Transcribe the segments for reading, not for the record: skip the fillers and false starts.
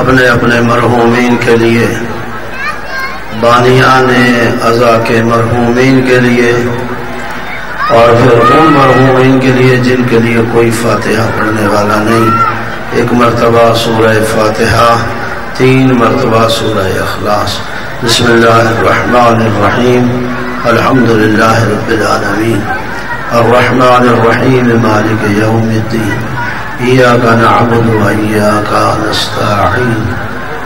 اپنے اپنے مرحومین کے لیے، بانیان عزا کے مرحومین کے لیے، اور پھر ان مرحومین کے لیے جن کے لیے کوئی فاتحہ پڑھنے والا نہیں، ایک مرتبہ سورہ فاتحہ، 3 مرتبہ سورہ اخلاص۔ بسم اللہ الرحمن الرحیم، الحمدللہ رب العالمین، الرحمن الرحیم، مالک یوم الدین، ایاک نعبد و ایاک نستعین،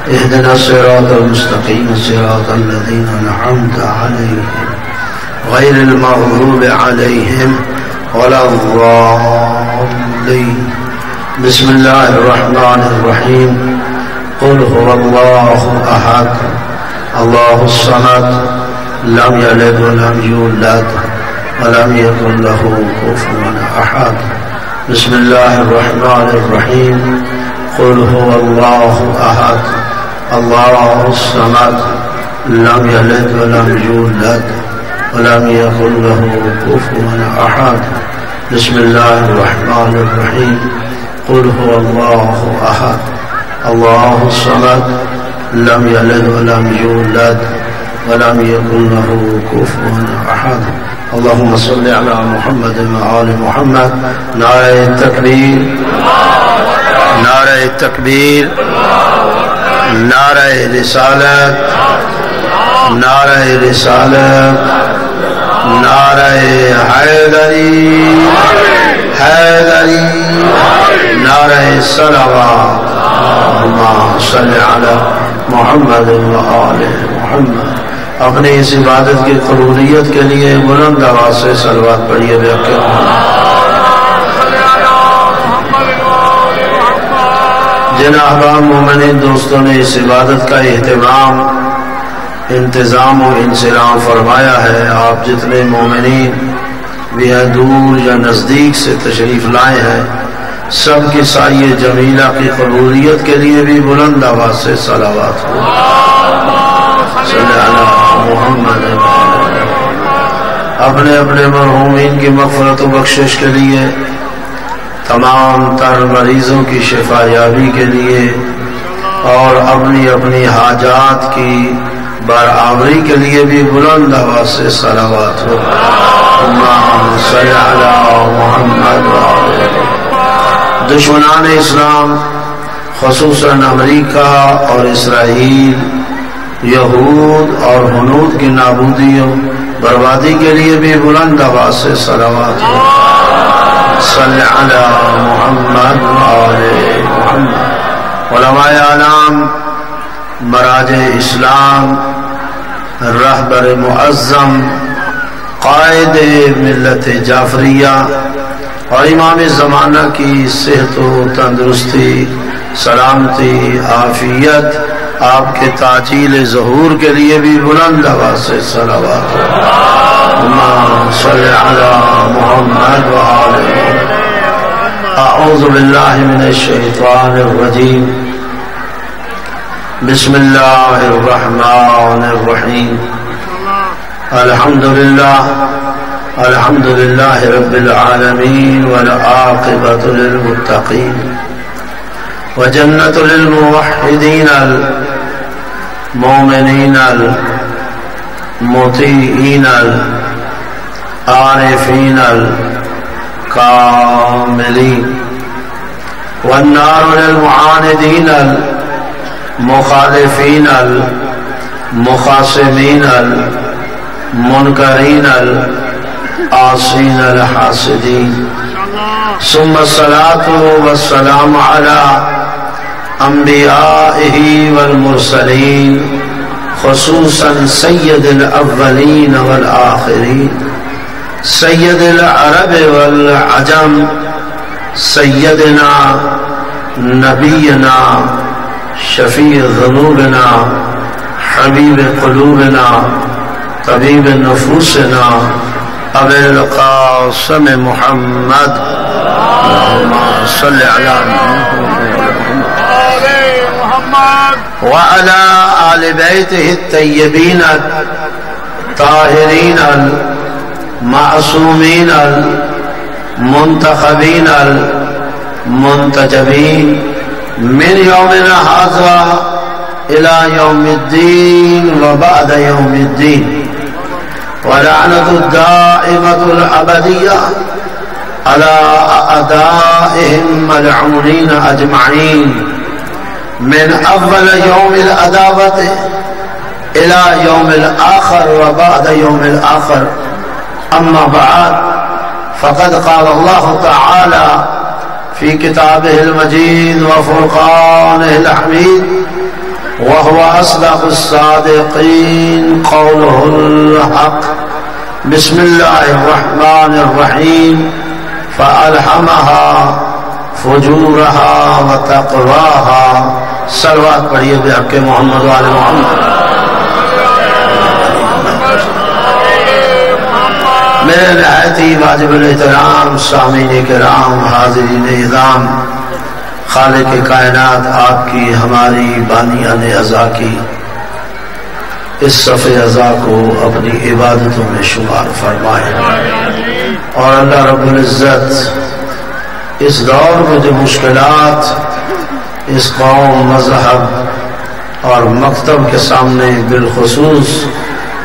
اهدنا الصراط المستقیم، صراط الذین انعمت علیہم غیر المغضوب علیہم ولا الضالین۔ بسم اللہ الرحمن الرحیم، قل هو اللہ احد اللہ الصمد لم یلد ولم یولد ولم یکن له کفوا احد۔ بسم اللہ الرحمن الرحیم، قل هو اللہ احد اللہ الصمد لم یلد ولم یولد ولم یکن له کفوا احد۔ بسم اللہ الرحمن الرحیم، قل هو اللہ احد اللہ الصمد لم یلد ولم یولد ولم یکن له کفوا احد۔ اللهم صل على محمد وآل محمد۔ نعرہ تکبیر، نعرہ تکبیر، نعرہ رسالت، نعرہ رسالت، نعرہ حیدری، حیدری، نعرہ صلوات۔ اللهم صل على محمد وآل محمد۔ اپنی اس عبادت کی قبولیت کے لیے بلند آواز سے صلوات پڑھیے بے کہ جن احباب مومنین دوستوں نے اس عبادت کا اہتمام، انتظام و انصرام فرمایا ہے، آپ جتنے مومنین بھی ہیں دور یا نزدیک سے تشریف لائے ہیں، سب کی سایہ جمیلہ کی قبولیت کے لیے بھی بلند آواز سے صلوات ہو۔ صلی اللہ محمد۔ اپنے اپنے مرحومین کی مغفرت و بخشش کے لیے، تمام تر مریضوں کی شفا یابی کے لیے، اور اپنی اپنی حاجات کی برآوری کے لیے بھی بلند آواز سے صلوات ہو۔ اللہم صلی علی محمد وآلہ۔ دشمنان اسلام خصوصاً امریکہ اور اسرائیل، یہود اور ہنود کی نابودی و بربادی کے لیے بھی بلند آواز سے صلوات ہو۔ صلی علی محمد وآل محمد۔ علماء اعلام، مراجع اسلام، رہبر معظم، قائد ملت جعفریہ اور امام زمانہ کی صحت و تندرستی، سلامتی، عافیت، آپ کے تعجیل ظہور کے لیے بھی بلند آواز سے صلوات۔ اللہم صلی علی محمد وآل محمد۔ اعوذ باللہ من الشیطان الرجیم، بسم اللہ الرحمن الرحیم، الحمدللہ الحمدللہ رب العالمین، والعاقبۃ للمتقین، وجنت للموحدین المؤمنین المطیعین العارفین الکاملین، والنار للمعاندین المخالفین المخاصمین المنکرین العاصین الحاسدین۔ ثم الصلاة والسلام على انبیائہ والمرسلین، خصوصاً سید الاولین والآخرین، سید العرب والعجم، سیدنا نبینا شفیع ذنوبنا، حبیب قلوبنا، طبیب نفوسنا، ابی القاسم محمد، اللہم صل علی محمد وعلى آل بیتہ الطیبین الطاہرین المعصومین المنتخبین المنتجبین من یومنا ھذا الى یوم الدین وبعد یوم الدین ولعنة الدائمة الأبدية على أعدائهم ملعونين أجمعين من أول يوم العداوة إلى يوم الآخر وبعد يوم الآخر. أما بعد فقد قال الله تعالى في كتابه المجيد وفرقانه الحميد وهو أصدق الصادقين قوله الحق. بسم الله الرحمن الرحيم فألهمها فجورها وتقواها. صلوات پڑھیے بحق محمد وآل محمد. میرے نہایت ہی واجب الاحترام سامعین کرام حاضرین اعظام، خالق کائنات آپ کی ہماری بانیان عزا کی اس صف عزا کو اپنی عبادتوں میں شمار فرمائے، اور اللہ رب العزت اس دور میں جو مشکلات اس قوم، مذہب اور مکتب کے سامنے بالخصوص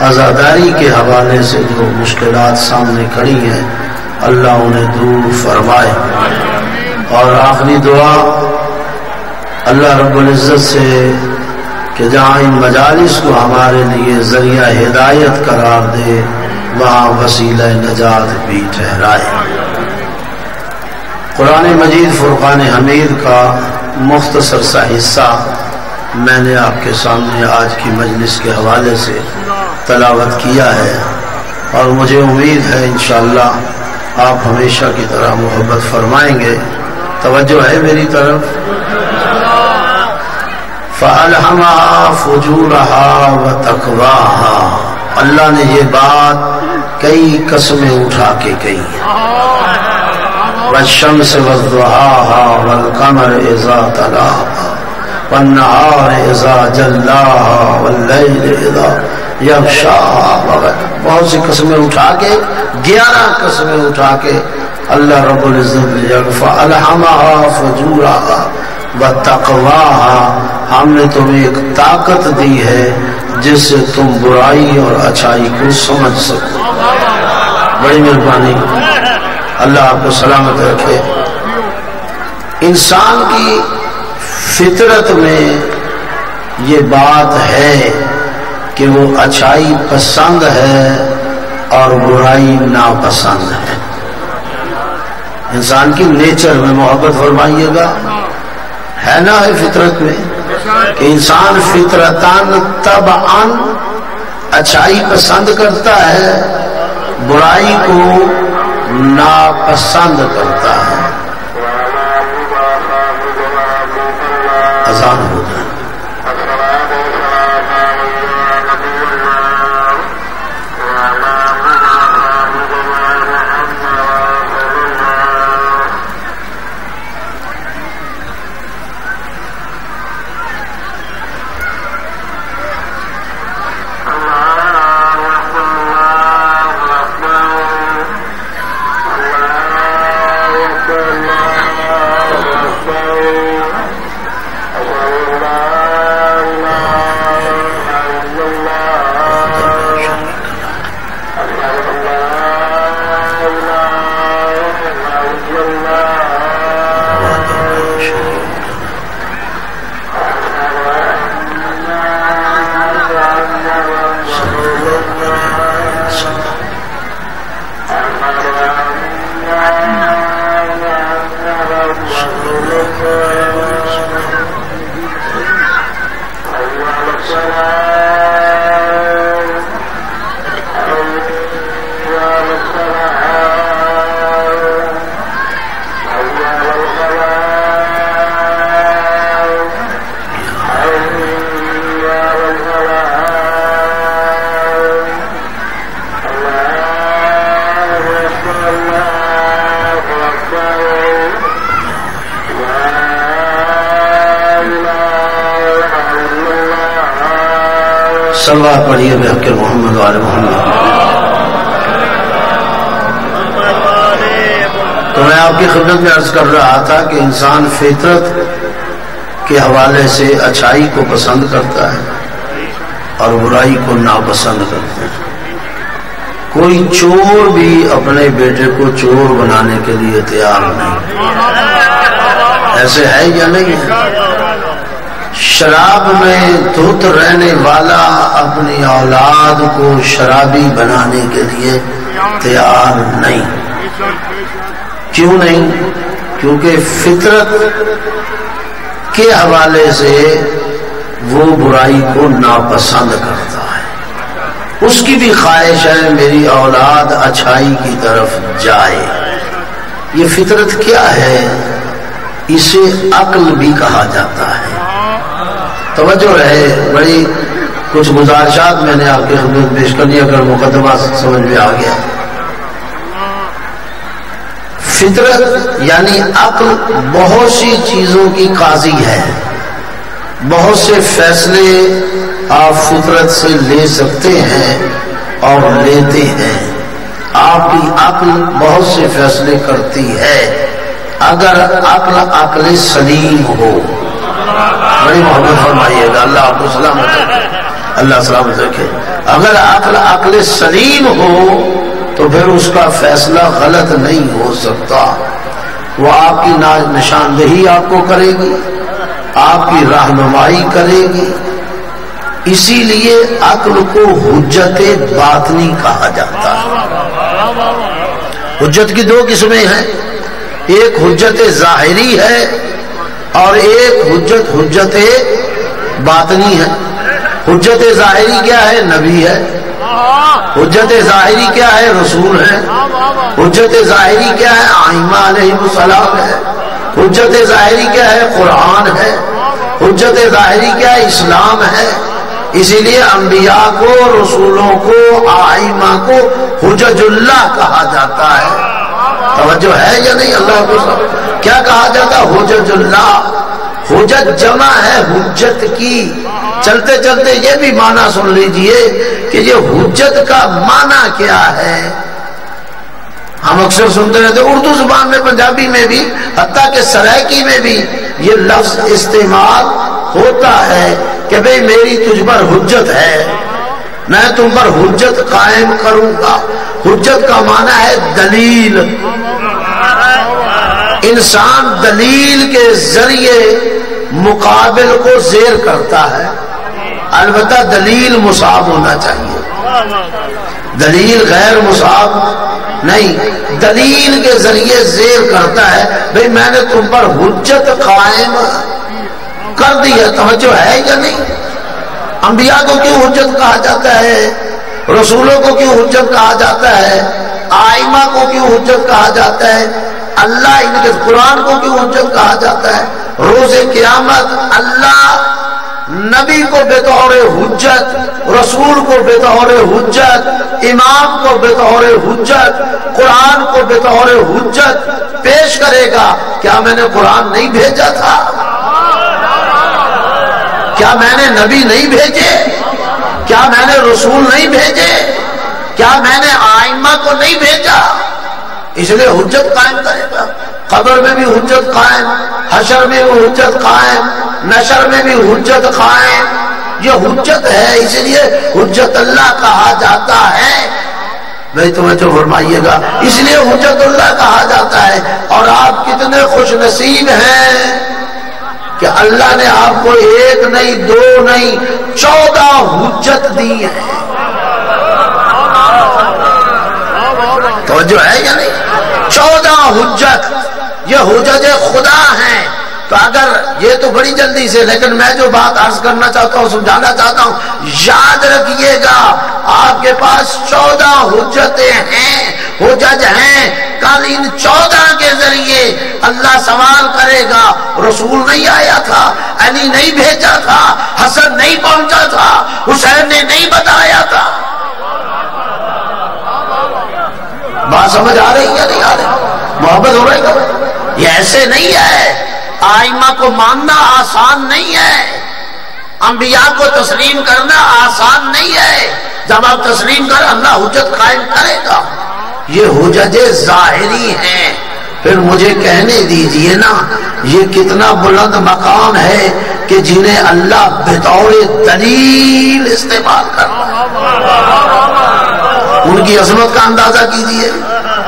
عزاداری کے حوالے سے جو مشکلات سامنے کھڑی ہیں، اللہ انہیں دور فرمائے. اور آخری دعا اللہ رب العزت سے کہ جہاں ان مجالس کو ہمارے لیے ذریعہ ہدایت قرار دے، وہاں وسیلہ نجات بھی ٹھہرائے. قرآن مجید فرقان حمید کا مختصر سا حصہ میں نے آپ کے سامنے آج کی مجلس کے حوالے سے تلاوت کیا ہے، اور مجھے امید ہے انشاءاللہ آپ ہمیشہ کی طرح محبت فرمائیں گے. توجہ ہے میری طرف. فَأَلْهَمَهَا فُجُورَهَا وَتَقْوَاهَا. اللہ نے یہ بات کئی قسمیں اٹھا کے کہی. وَالشَّمْسِ وَالضُّحَاهَا وَالْقَمَرِ إِذَا تَلَاهَا وَالنَّهَارِ إِذَا جَلَّاهَا وَاللَّيْلِ إِذَا يَغْشَاهَا. بہت سی قسمیں اٹھا کے 11 قسمیں اٹھا کے اللہ رب العزت نے فَأَلْهَمَهَا فُجُورَهَا وَتَقْوَاهَا. ہم نے تمہیں ایک طاقت دی ہے جس سے تم برائی اور اچھائی کو سمجھ سکو. بڑی مہربانی، اللہ آپ کو سلامت رکھے. انسان کی فطرت میں یہ بات ہے کہ وہ اچھائی پسند ہے اور برائی ناپسند ہے. انسان کی نیچر میں محبت فرمائیے گا، ہے نا، ہے فطرت میں کہ انسان فطرتاً طبعاً اچھائی پسند کرتا ہے، برائی کو ناپسند کرتا ہے. اذان ہو جائے. صلوات پڑھیے بحق محمد وآل محمد. تو میں آپ کی خدمت میں عرض کر رہا تھا کہ انسان فطرت کے حوالے سے اچھائی کو پسند کرتا ہے اور برائی کو ناپسند کرتا ہے۔ کوئی چور بھی اپنے بیٹے کو چور بنانے کے لیے تیار نہیں، ایسے ہے یا نہیں ہے؟ شراب میں دھت رہنے والا اپنی اولاد کو شرابی بنانے کے لیے تیار نہیں۔ کیوں نہیں؟ کیونکہ فطرت کے حوالے سے وہ برائی کو ناپسند کرتا ہے، اس کی بھی خواہش ہے میری اولاد اچھائی کی طرف جائے۔ یہ فطرت کیا ہے؟ اسے عقل بھی کہا جاتا ہے۔ توجہ رہے، بڑی کچھ گزارشات میں نے آپ کی خدمت پیش کر دیا، اگر مقدمہ سمجھ میں آ گیا۔ فطرت یعنی عقل بہت سی چیزوں کی قاضی ہے، بہت سے فیصلے آپ فطرت سے لے سکتے ہیں اور لیتے ہیں۔ آپ کی عقل بہت سے فیصلے کرتی ہے اگر عقل سلیم ہو۔ بڑی محبت فرمائیے گا، اللہ آپ کو سلامت رکھے، اللہ سلامت رکھے۔ اگر عقل سلیم ہو تو پھر اس کا فیصلہ غلط نہیں ہو سکتا، وہ آپ کی نشاندہی آپ کو کرے گی، آپ کی رہنمائی کرے گی۔ اسی لیے عقل کو حجت باطنی کہا جاتا ہے۔ حجت کی دو قسمیں ہیں، ایک حجت ظاہری ہے اور ایک حجت باطنی ہے۔ حجت ظاہری کیا ہے؟ نبی ہے۔ حجت ظاہری کیا ہے؟ رسول ہے۔ حجت ظاہری کیا ہے؟ ائمہ علیہ السلام ہے۔ حجت ظاہری کیا ہے؟ قرآن ہے۔ حجت ظاہری کیا ہے؟ اسلام ہے۔ اسی لیے انبیاء کو، رسولوں کو، ائمہ کو حجج اللہ کہا جاتا ہے۔ توجہ ہے یا نہیں؟ اللہ کو کیا کہا جاتا ہے؟ حجج اللہ۔ حجت جمع ہے حجت کی۔ چلتے چلتے یہ بھی معنی سن لیجئے کہ یہ حجت کا معنی کیا ہے۔ ہم اکثر سنتے رہتے اردو زبان میں، پنجابی میں بھی، حتیٰ کہ سرائکی میں بھی یہ لفظ استعمال ہوتا ہے کہ بھئی میری تجھ پر حجت ہے، میں تم پر حجت قائم کروں گا۔ حجت کا معنی ہے دلیل۔ انسان دلیل کے ذریعے مقابل کو زیر کرتا ہے، البتہ دلیل مصاب ہونا چاہیے، دلیل غیر مصاب نہیں، دلیل کے ذریعے زیر کرتا ہے بھئی میں نے تم پر حجت قائم کر دی ہے۔ توجہ ہے یا نہیں؟ انبیاء کو کیوں حجت کہا جاتا ہے؟ رسولوں کو کیوں حجت کہا جاتا ہے؟ ائمہ کو کیوں حجت کہا جاتا ہے؟ اللہ ان کے قرآن کو کیوں حجت کہا جاتا ہے؟ روز قیامت اللہ نبی کو بطور حجت، رسول کو بطور حجت، امام کو بطور حجت، قرآن کو بطور حجت پیش کرے گا۔ کیا میں نے قرآن نہیں بھیجا تھا؟ کیا میں نے نبی نہیں بھیجے؟ کیا میں نے رسول نہیں بھیجے؟ کیا میں نے ائمہ کو نہیں بھیجا؟ اس لیے حجت قائم کرے گا۔ قبر میں بھی حجت قائم، حشر میں بھی حجت قائم، نشر میں بھی حجت قائم۔ یہ حجت ہے، اس لیے حجت اللہ کہا جاتا ہے۔ بھائی توجہ فرمائیے گا، اس لیے حجت اللہ کہا جاتا ہے۔ اور آپ کتنے خوش نصیب ہیں کہ اللہ نے آپ کو ایک نہیں، دو نہیں، 14 حجت دی ہے۔ توجہ ہے یا نہیں؟ 14 حجت، یہ حجج خدا ہیں۔ تو اگر یہ تو بڑی جلدی سے، لیکن میں جو بات عرض کرنا چاہتا ہوں، سمجھانا چاہتا ہوں، یاد رکھیے گا آپ کے پاس 14 حجتیں ہیں، حجج ہیں۔ کل ان 14 کے ذریعے اللہ سوال کرے گا، رسول نہیں آیا تھا، علی نہیں بھیجا تھا، حسن نہیں پہنچا تھا، حسین نے نہیں بتایا تھا۔ بات سمجھ آ رہی یا نہیں آ رہی؟ محبت ہو رہی ہے؟ یہ ایسے نہیں ہے۔ ائمہ کو ماننا آسان نہیں ہے، انبیاء کو تسلیم کرنا آسان نہیں ہے۔ جب آپ تسلیم کر، اللہ حجت قائم کرے گا۔ یہ حجج ظاہری ہیں، پھر مجھے کہنے دیجئے نا یہ کتنا بلند مقام ہے کہ جنہیں اللہ بطور دلیل استعمال کر ان کی عظمت کا اندازہ کیجئے،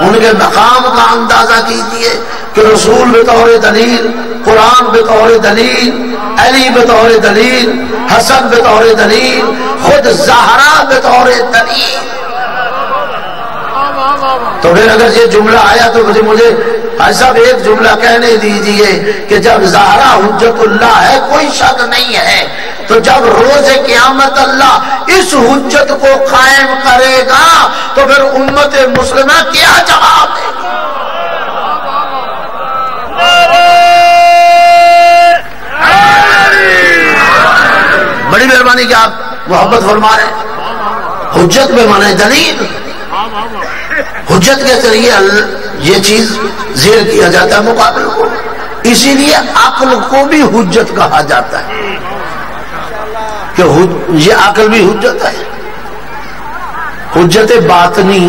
ان کے مقام کا اندازہ کیجئے کہ رسول بطور دلیل، قرآن بطور دلیل، علی بطور دلیل، حسن بطور دلیل، خود زہرا بطور دلیل۔ تو پھر اگر یہ جملہ آیا تو مجھے حاجی صاحب ایک جملہ کہنے دیجئے کہ جب زہرا حجت اللہ ہے کوئی شک نہیں ہے، تو جب روز قیامت اللہ اس حجت کو قائم کرے گا تو پھر امت مسلمہ کیا جواب دے گی؟ بڑی مہربانی کہ آپ محبت فرما رہے ہیں۔ حجت میں مانے دلیل، حجت کے ذریعے یہ چیز زیر کیا جاتا ہے مقابل کو، اسی لیے عقل کو بھی حجت کہا جاتا ہے کہ یہ عقل بھی حجت ہے۔ حجت باطنی،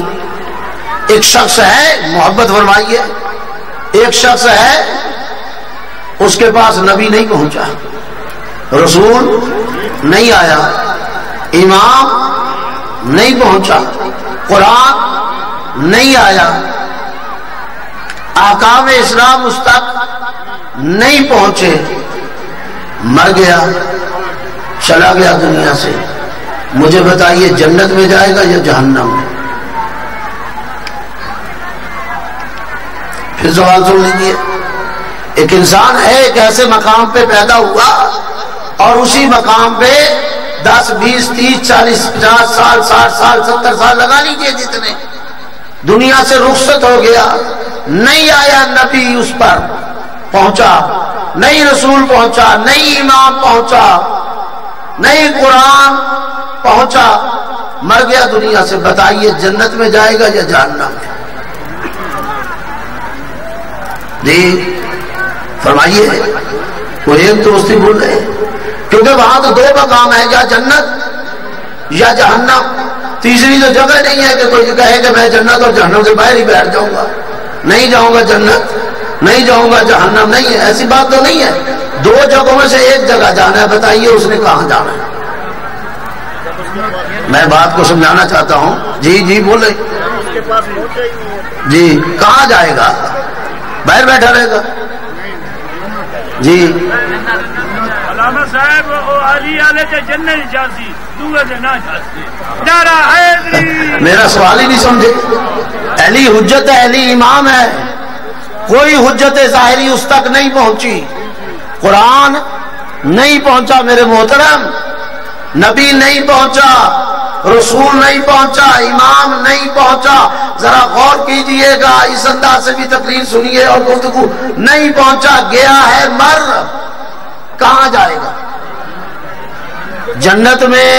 ایک شخص ہے، محبت فرمائیے، ایک شخص ہے اس کے پاس نبی نہیں پہنچا، رسول نہیں آیا، امام نہیں پہنچا، قرآن نہیں آیا، احکام اسلام اس تک نہیں پہنچے، مر گیا، چلا گیا دنیا سے، مجھے بتائیے جنت میں جائے گا یا جہنم میں؟ پھر سوال سن لیجیے، ایک انسان ہے ایک ایسے مقام پہ پیدا ہوا اور اسی مقام پہ 10 20 30 40 50 سال 60 سال 70 سال لگا لیجیے جتنے، دنیا سے رخصت ہو گیا، نہیں آیا نبی اس پر پہنچا، نہیں رسول پہنچا، نہیں امام پہنچا، نہیں قرآن پہنچا، مر گیا دنیا سے، بتائیے جنت میں جائے گا یا جہنم میں؟ جی فرمائیے، وہ ایک دوستی بھول رہے، کیونکہ وہاں تو 2 مقام ہے، یا جنت یا جہنم، تیسری تو جگہ نہیں ہے کہ کوئی کہے کہ میں جنت اور جہنم سے باہر ہی بیٹھ جاؤں گا، نہیں جاؤں گا جنت، نہیں جاؤں گا جہنم، نہیں ہے، ایسی بات تو نہیں ہے، 2 جگہوں میں سے ایک جگہ جانا ہے، بتائیے اس نے کہاں جانا ہے؟ میں بات کو سمجھانا چاہتا ہوں، جی بولے، جی کہاں جائے گا؟ باہر بیٹھا رہے گا؟ جی علامہ صاحب علی والے تے جنت جاسی دوے تے نہ جاسی، نعرہ حیدری۔ میرا سوال ہی نہیں سمجھے، علی حجت ہے، علی امام ہے، کوئی حجت ظاہری اس تک نہیں پہنچی، قرآن نہیں پہنچا میرے محترم، نبی نہیں پہنچا، رسول نہیں پہنچا، امام نہیں پہنچا، ذرا غور کیجئے گا، اس انداز سے بھی تقریر سنیے اور گفتگو، نہیں پہنچا، گیا ہے مر، کہاں جائے گا؟ جنت میں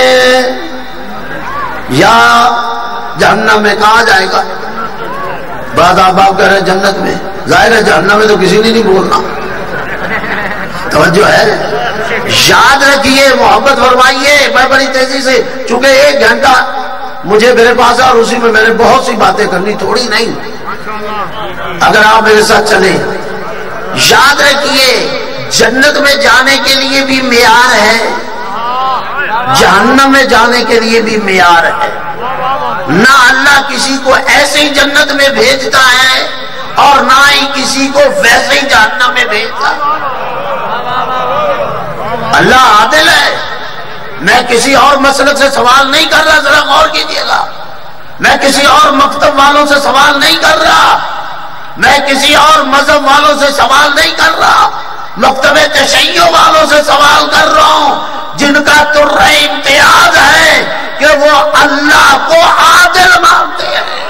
یا جہنم میں؟ کہاں جائے گا؟ بعض آپ کہہ رہے ہیں جنت میں، ظاہر ہے جہنم میں تو کسی نے نہیں بولنا، توجہ ہے؟ یاد رکھیے، محبت فرمائیے، میں بڑی تیزی سے، چونکہ 1 گھنٹہ مجھے میرے پاس ہے اور اسی میں میں نے بہت سی باتیں کرنی، تھوڑی نہیں، اگر آپ میرے ساتھ چلیں۔ یاد رکھیے، جنت میں جانے کے لیے بھی معیار ہے، جہنم میں جانے کے لیے بھی معیار ہے، نہ اللہ کسی کو ایسے ہی جنت میں بھیجتا ہے اور نہ ہی کسی کو ویسے ہی جہنم میں بھیجتا ہے۔ اللہ عادل ہے، میں کسی اور مسلک سے سوال نہیں کر رہا، ذرا غور کیجئے گا، میں کسی اور مکتب والوں سے سوال نہیں کر رہا، میں کسی اور مذہب والوں سے سوال نہیں کر رہا، مکتب تشیع والوں سے سوال کر رہا ہوں، جن کا ترہ امتیاز ہے کہ وہ اللہ کو عادل مانتے ہیں۔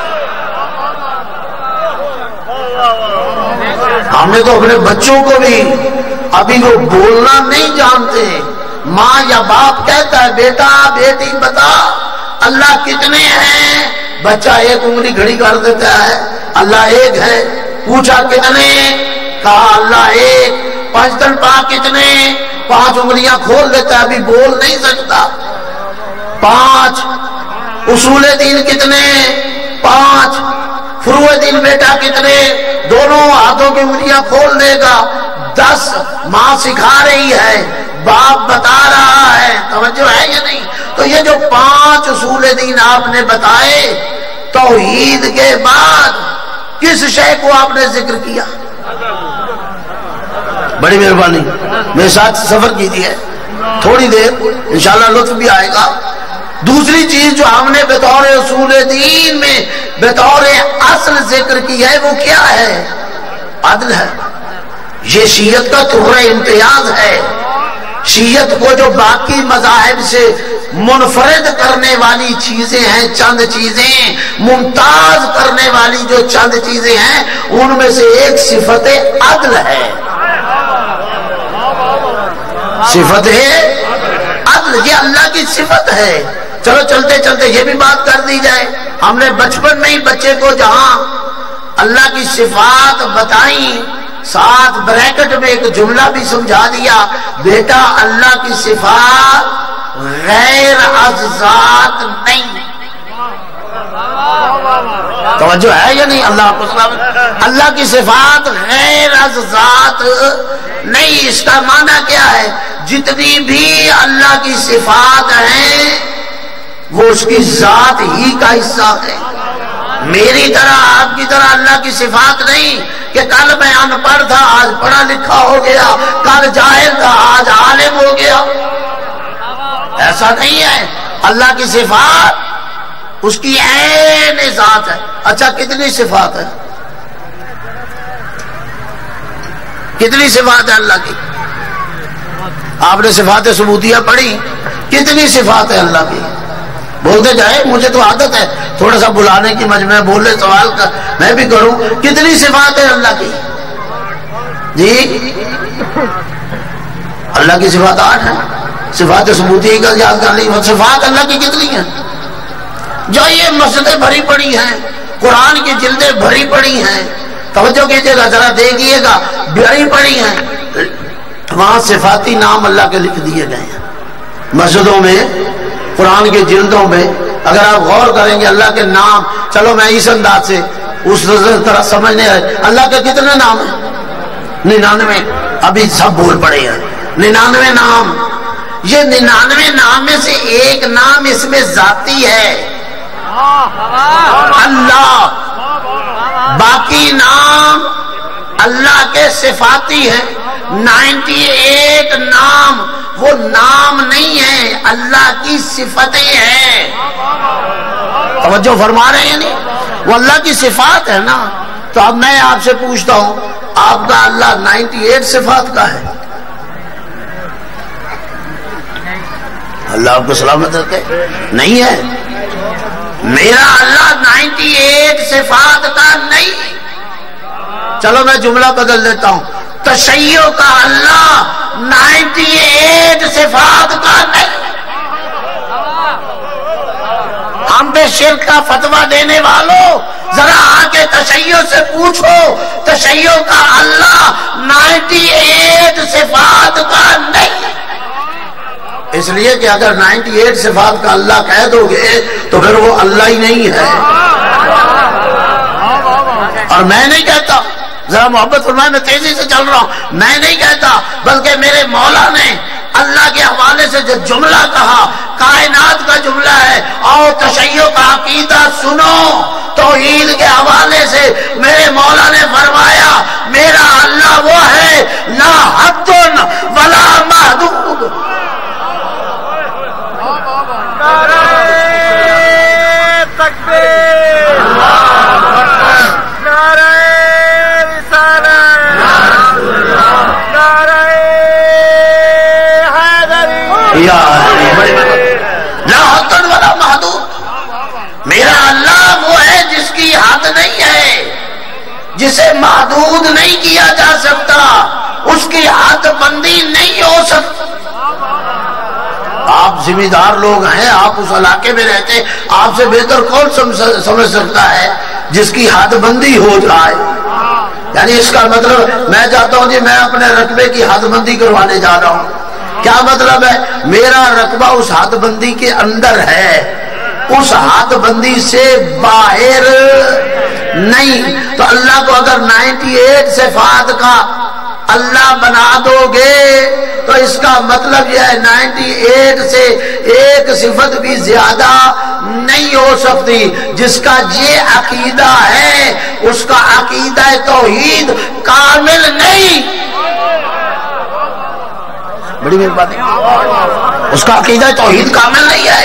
ہم نے تو اپنے بچوں کو بھی، ابھی وہ بولنا نہیں جانتے، ماں یا باپ کہتا ہے بیٹا بیٹی بتا اللہ کتنے ہیں، بچہ 1 انگلی کھڑی کر دیتا ہے، اللہ 1 ہے، پوچھا کتنے، کہا اللہ 1، 5 دن پا کتنے، 5 انگلیاں کھول دیتا ہے، ابھی بول نہیں سکتا، 5، اصول دین کتنے، 5، فروع دین بیٹا کتنے دونوں ہاتھوں کی انگلیاں کھول دے گا، 10 ماں سکھا رہی ہے، باپ بتا رہا ہے، توجہ ہے یا نہیں؟ تو یہ جو 5 اصول دین آپ نے بتائے، توحید کے بعد کس شے کو آپ نے ذکر کیا؟ بڑی مہربانی میرے ساتھ سفر کیجیے تھوڑی دیر، انشاءاللہ لطف بھی آئے گا۔ دوسری چیز جو ہم نے بطور اصول دین میں بطور اصل ذکر کی ہے وہ کیا ہے؟ عدل ہے۔ یہ شیعت کا طور امتیاز ہے۔ شیعت کو جو باقی مذاہب سے منفرد کرنے والی چیزیں ہیں، چند چیزیں ممتاز کرنے والی جو چند چیزیں ہیں، ان میں سے ایک صفت عدل ہے۔ صفت ہے عدل، یہ اللہ کی صفت ہے۔ چلو چلتے چلتے یہ بھی بات کر دی جائے، ہم نے بچپن میں ہی بچے کو جہاں اللہ کی صفات بتائیں، ساتھ بریکٹ میں ایک جملہ بھی سمجھا دیا، بیٹا اللہ کی صفات غیر از ذات نہیں۔ توجہ ہے یا نہیں؟ اللہ کو سلامت، اللہ کی صفات غیر از ذات نہیں۔ اس کا معنی کیا ہے؟ جتنی بھی اللہ کی صفات ہیں وہ اس کی ذات ہی کا حصہ ہے۔ میری طرح آپ کی طرح اللہ کی صفات نہیں کہ کل میں ان پڑھ تھا آج پڑھا لکھا ہو گیا، کل جاہل تھا آج عالم ہو گیا، ایسا نہیں ہے۔ اللہ کی صفات اس کی عین ذات ہے۔ اچھا کتنی صفات ہے؟ کتنی صفات ہے اللہ کی؟ آپ نے صفات ثبوتیہ پڑھی، کتنی صفات ہے اللہ کی؟ بولتے جائے، مجھے تو عادت ہے تھوڑا سا بلانے کی، مجمع بولے سوال کا میں بھی کروں۔ کتنی صفات ہے اللہ کی؟ جی اللہ کی صفات 8 ہیں۔ صفات ثبوتیہ کا یاد کر لی، صفات اللہ کی کتنی ہیں؟ جو یہ مسجدیں بھری پڑی ہیں، قرآن کی جلدیں بھری پڑی ہیں، توجہ کیجئے گا ذرا دیکھیے گا، بھری پڑی ہیں، وہاں صفاتی نام اللہ کے لکھ دیے گئے ہیں۔ مسجدوں میں قرآن کے جلدوں میں اگر آپ غور کریں گے اللہ کے نام، چلو میں اس انداز سے اس طرح سمجھنے آئے، اللہ کے کتنے نام ہیں؟ 99۔ ابھی سب بول پڑے ہیں 99 نام۔ یہ 99 نام میں سے ایک نام اس میں ذاتی ہے، اللہ۔ باقی نام اللہ کے صفاتی ہیں۔ 98 نام وہ نام نہیں ہے، اللہ کی صفتیں ہیں۔ توجہ فرما رہے ہیں نہیں؟ وہ اللہ کی صفات ہے نا۔ تو اب میں آپ سے پوچھتا ہوں، آپ کا اللہ 98 صفات کا ہے؟ اللہ آپ کو سلامت رکھے، نہیں ہے۔ میرا اللہ 98 صفات کا نہیں۔ چلو میں جملہ بدل دیتا ہوں، تشیع کا اللہ 98 صفات کا نہیں۔ ہم بے شرک کا فتویٰ دینے والوں ذرا آ کے تشیع سے پوچھو، تشیع کا اللہ 98 صفات کا نہیں۔ اس لیے کہ اگر 98 صفات کا اللہ کہہ دو گے تو پھر وہ اللہ ہی نہیں ہے۔ اور میں نہیں کہتا، ذرا محبت فرمائے، میں تیزی سے چل رہا ہوں، میں نہیں کہتا، بلکہ میرے مولا نے اللہ کے حوالے سے جو جملہ کہا کائنات کا جملہ ہے، اور تشیع کا عقیدہ سنو توحید کے حوالے سے میرے مولا نے فرمایا میرا اللہ وہ ہے لا حد ولا محدود۔ میرا اللہ وہ ہے جس کی حد نہیں ہے، جسے محدود نہیں کیا جا سکتا، اس کی حد بندی نہیں ہو سکتی۔ آپ ذمہ دار لوگ ہیں، آپ اس علاقے میں رہتے، آپ سے بہتر کون سمجھ سکتا ہے جس کی حد بندی ہو جائے؟ یعنی اس کا مطلب میں چاہتا ہوں جی میں اپنے رقبے کی حد بندی کروانے جا رہا ہوں، کیا مطلب ہے؟ میرا رقبہ اس حد بندی کے اندر ہے، اس حد بندی سے باہر نہیں. تو اللہ کو اگر 98 صفات کا اللہ بنا دو گے تو اس کا مطلب یہ ہے 98 سے ایک صفت بھی زیادہ نہیں ہو سکتی. جس کا یہ عقیدہ ہے اس کا عقیدہ توحید کامل نہیں. بڑی مہربانی. اس کا عقیدہ توحید کامل نہیں ہے.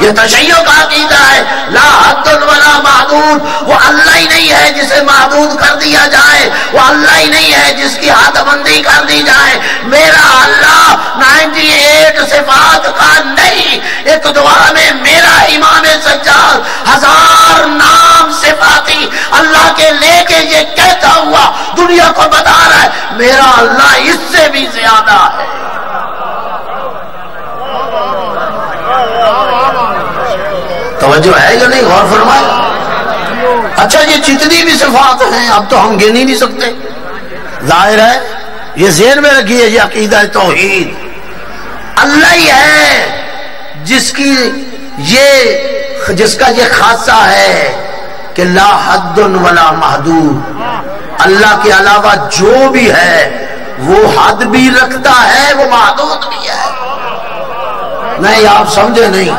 یہ تشیع کا عقیدہ ہے. لا حد ولا محدود. وہ اللہ ہی نہیں ہے جسے محدود کر دیا جائے. وہ اللہ ہی نہیں ہے جس کی حد بندی کر دی جائے. میرا اللہ 98 صفات کا نہیں. ایک دعا میں میرا امام سجاد 1000 نام صفاتی اللہ کے لے کے یہ کہتا ہوا دنیا کو بتا رہا ہے میرا اللہ اس سے بھی زیادہ ہے. توجہ ہے یا نہیں؟ غور فرمائے. اچھا یہ جتنی بھی صفات ہیں اب تو ہم گن ہی نہیں سکتے. ظاہر ہے یہ ذہن میں رکھیے یہ عقیدہ توحید اللہ ہی ہے جس کا یہ خاصہ ہے کہ لا حد ولا محدود. اللہ کے علاوہ جو بھی ہے وہ حد بھی رکھتا ہے وہ محدود بھی ہے. نہیں آپ سمجھے نہیں.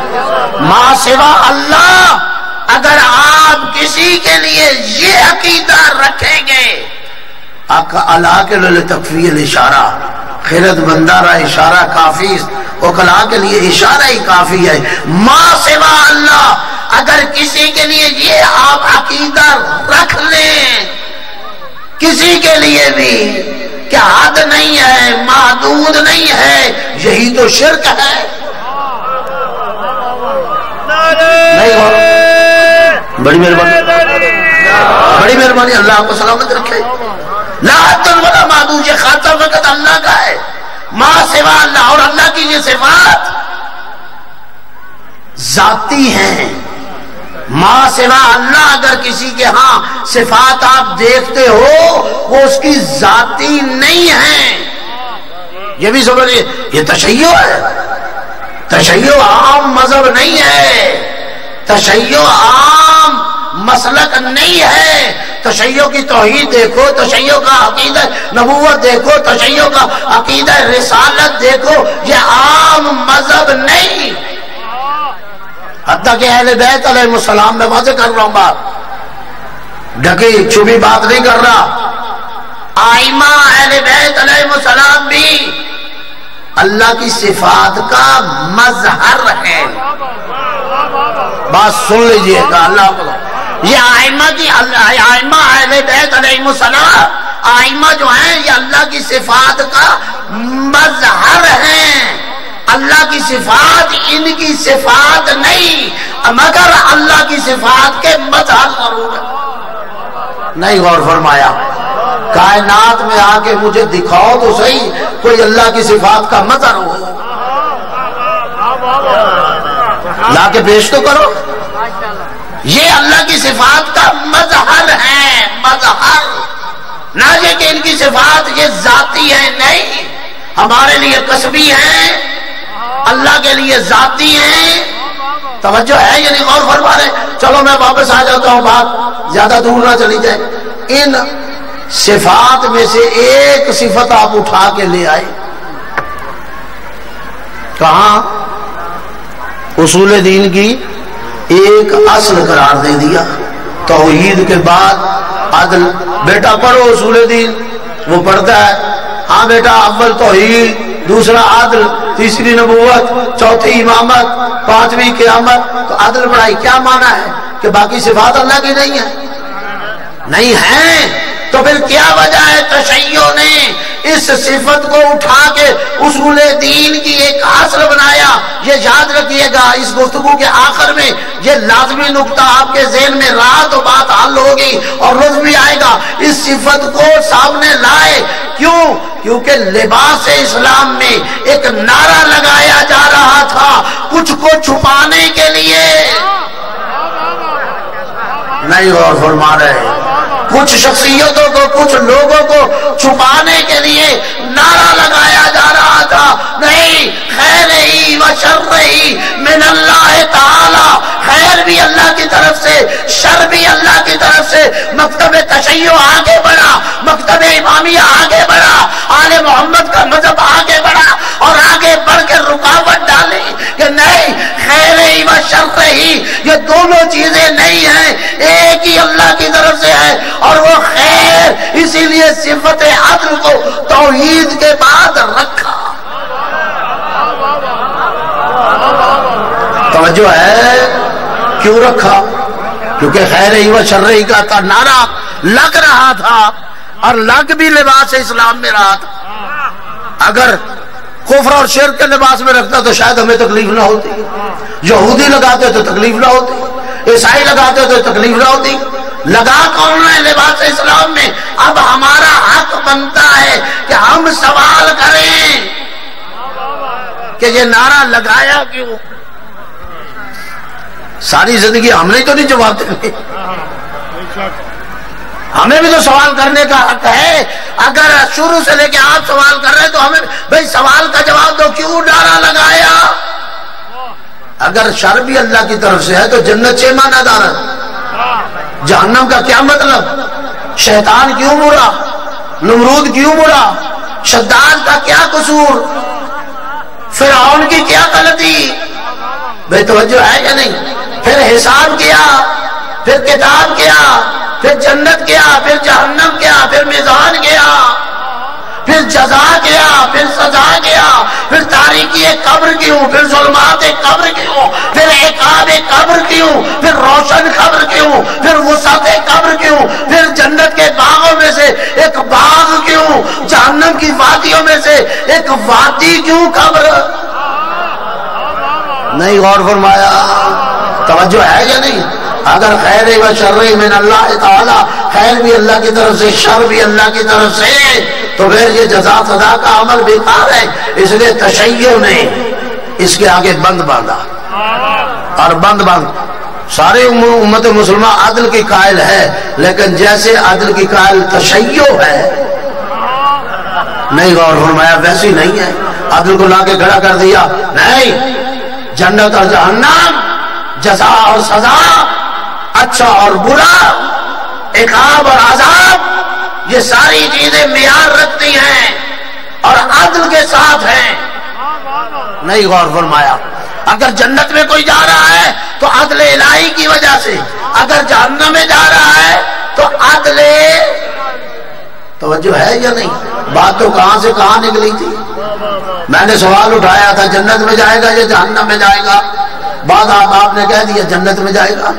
ما سوا اللہ اگر آپ کسی کے لیے یہ عقیدہ رکھیں گے اللہ کے لیے تکفیر اشارہ خیرت بندہ را اشارہ کافی اوکلا کے لیے اشارہ ہی کافی ہے. ما سوا اللہ اگر کسی کے لیے یہ آپ عقیدہ رکھ لیں کسی کے لیے بھی کہ حد نہیں ہے محدود نہیں ہے یہی تو شرک ہے. بڑی مہربانی بڑی مہربانی. اللہ آپ کو سلامت رکھے. لا حد ولا محدود یہ خاصہ فقط اللہ کا ہے. ما سوا اللہ اور اللہ کی یہ صفات ذاتی ہیں. ما سوا اللہ اگر کسی کے ہاں صفات آپ دیکھتے ہو وہ اس کی ذاتی نہیں ہیں. یہ بھی سمجھئے یہ تشیع ہے. تشیع عام مذہب نہیں ہے. تشیع عام مسلک نہیں ہے. تشیع کی توحید دیکھو تشیع کا عقیدہ نبوت دیکھو تشیع کا عقیدہ رسالت دیکھو. یہ عام مذہب نہیں. حتیٰ کہ اہل بیت علیہ السلام میں واضح کر رہا ہوں بات ڈھکی چھپی بات نہیں کر رہا. آئمہ اہل بیت علیہ السلام بھی اللہ کی صفات کا مظہر ہے. بات سن لیجئے گا. اللہ کو یہ آئمہ اہل بیت علیہ السلام آئمہ جو ہیں یہ اللہ کی صفات کا مظہر ہیں. اللہ کی صفات ان کی صفات نہیں مگر اللہ کی صفات کے مظہر ضرور ہے. نہیں غور فرمایا. کائنات میں آ کے مجھے دکھاؤ تو صحیح کوئی اللہ کی صفات کا مظہر ہو. لا کے پیش تو کرو. یہ اللہ کی صفات کا مظہر ہے. مظہر نہ یہ کہ ان کی صفات یہ ذاتی ہے نہیں. ہمارے لیے کسبی ہیں اللہ کے لیے ذاتی ہیں. توجہ ہے یعنی غور فرما رہے. چلو میں واپس آ جاتا ہوں بات زیادہ دور نہ چلی جائے. ان صفات میں سے ایک صفت آپ اٹھا کے لے آئے. کہاں؟ اصول دین کی ایک اصل قرار دے دیا. توحید کے بعد عدل. بیٹا پڑھو اصول دین. وہ پڑھتا ہے ہاں بیٹا اول توحید دوسرا عدل تیسری نبوت چوتھی امامت پانچویں قیامت. تو عدل پڑھائی کیا معنی ہے کہ باقی صفات اللہ کی نہیں ہے؟ نہیں ہے. تو پھر کیا وجہ ہے تشیع نے اس صفت کو اٹھا کے اصول دین کی ایک اصل بنایا؟ یہ یاد رکھیے گا اس گفتگو کے آخر میں یہ لازمی نقطہ آپ کے ذہن میں رہا تو بات حل ہوگی اور لطف بھی آئے گا. اس صفت کو سامنے لائے کیوں؟ کیونکہ لباس اسلام میں ایک نعرہ لگایا جا رہا تھا کچھ کو چھپانے کے لیے. نہیں غور فرما رہے. کچھ شخصیتوں کو، کچھ لوگوں کو چھپانے کے لیے نعرہ لگایا جا رہا تھا، نہیں، خیر ہی و شر ہی من اللہ تعالی، خیر بھی اللہ کی طرف سے، شر بھی اللہ کی طرف سے۔ مکتب تشیع آگے بڑھا، مکتب امامیہ آگے بڑھا، آل محمد کا مذہب آگے بڑھا، اور آگے بڑھ کے رکاوٹ ڈالی کہ نہیں، خیر ہی و شر ہی یہ دونوں چیزیں نہیں ہیں، ایک ہی اللہ کی طرف سے ہے، اور وہ خیر اسی لیے صفت عدل کو توحید کے بعد رکھا۔ توجہ ہے؟ کیوں رکھا؟ کیونکہ خیر ہی و شر ہی کا نعرہ لگ رہا تھا، اور لگ بھی لباس اسلام میں رہا تھا۔ اگر کفر اور شرک کے لباس میں رکھتا تو شاید ہمیں تکلیف نہ ہوتی، یہودی لگاتے تو تکلیف نہ ہوتی، عیسائی لگاتے تو تکلیف نہ ہوتی۔ لگا کون ہے لباس اسلام میں؟ اب ہمارا حق بنتا ہے کہ ہم سوال کریں کہ یہ نعرہ لگایا کیوں؟ ساری زندگی ہم نے تو نہیں جواب دیں، ہمیں بھی تو سوال کرنے کا حق ہے۔ اگر شروع سے لے کے آپ سوال کر رہے ہیں تو ہمیں بھئی سوال کا جواب دو، کیوں نعرہ لگایا؟ اگر شر بھی اللہ کی طرف سے ہے تو جنت سے مانا دار ہے، جہنم کا کیا مطلب؟ شیطان کیوں برا؟ نمرود کیوں برا؟ شداد کا کیا قصور؟ فرعون کی کیا غلطی؟ بے توجہ ہے کہ نہیں؟ پھر حساب کیا، پھر کتاب کیا، پھر جنت کیا، پھر جہنم کیا، پھر میزان کیا، پھر جزا کیا، پھر سزا کیا، پھر تاریکی قبر کیوں، پھر ظلمات قبر کیوں، پھر عقاب قبر کیوں، پھر روشن قبر کیوں، پھر وسعت قبر کیوں، پھر جنت کے باغوں میں سے ایک باغ کیوں، جہنم کی وادیوں میں سے ایک وادی کیوں قبر؟ نہیں غور فرمایا؟ توجہ ہے یا نہیں؟ اگر خیر و شر من اللہ تعالی، خیر بھی اللہ کی طرف سے، شر بھی اللہ کی طرف سے، تو پھر یہ جزا سزا کا عمل بیکار ہے۔ اس لیے تشیع نے اس کے آگے بند باندھا، اور بند سارے امت مسلمہ عدل کی قائل ہے، لیکن جیسے عدل کی قائل تشیع ہے، نہیں غور فرمایا، ویسی نہیں ہے۔ عدل کو لا کے کھڑا کر دیا، نہیں، جنت اور جہنم، جزا اور سزا، اچھا اور برا، عقاب اور عذاب، یہ ساری چیزیں معیار رکھتی ہیں اور عدل کے ساتھ ہیں۔ نہیں غور فرمایا؟ اگر جنت میں کوئی جا رہا ہے تو عدل الہی کی وجہ سے، اگر جہنم میں جا رہا ہے تو عدل، توجہ ہے یا نہیں؟ بات تو کہاں سے کہاں نکلی تھی؟ میں نے سوال اٹھایا تھا جنت میں جائے گا یا جہنم میں جائے گا، بعد آپ نے کہہ دیا جنت میں جائے گا۔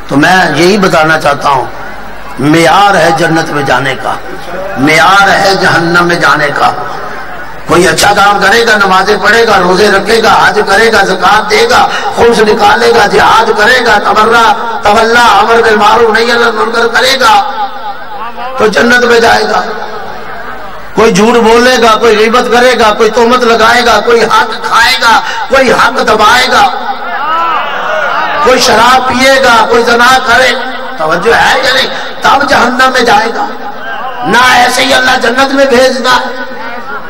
تو میں یہی بتانا چاہتا ہوں، معیار ہے جنت میں جانے کا، معیار ہے جہنم میں جانے کا۔ کوئی اچھا کام کرے گا، نمازیں پڑھے گا، روزے رکھے گا، حج کرے گا، زکات دے گا، خمس نکالے گا، جہاد کرے گا، تولا امر بالمعروف نہی عن المنکر کرے گا تو جنت میں جائے گا۔ کوئی جھوٹ بولے گا، کوئی غیبت کرے گا، کوئی تہمت لگائے گا، کوئی حق کھائے گا، کوئی حق دبائے گا، کوئی شراب پیے گا، کوئی زنا کرے، توجہ ہے یا نہیں؟ تب جہنم میں جائے گا۔ نہ ایسے ہی اللہ جنت میں بھیجتا ہے،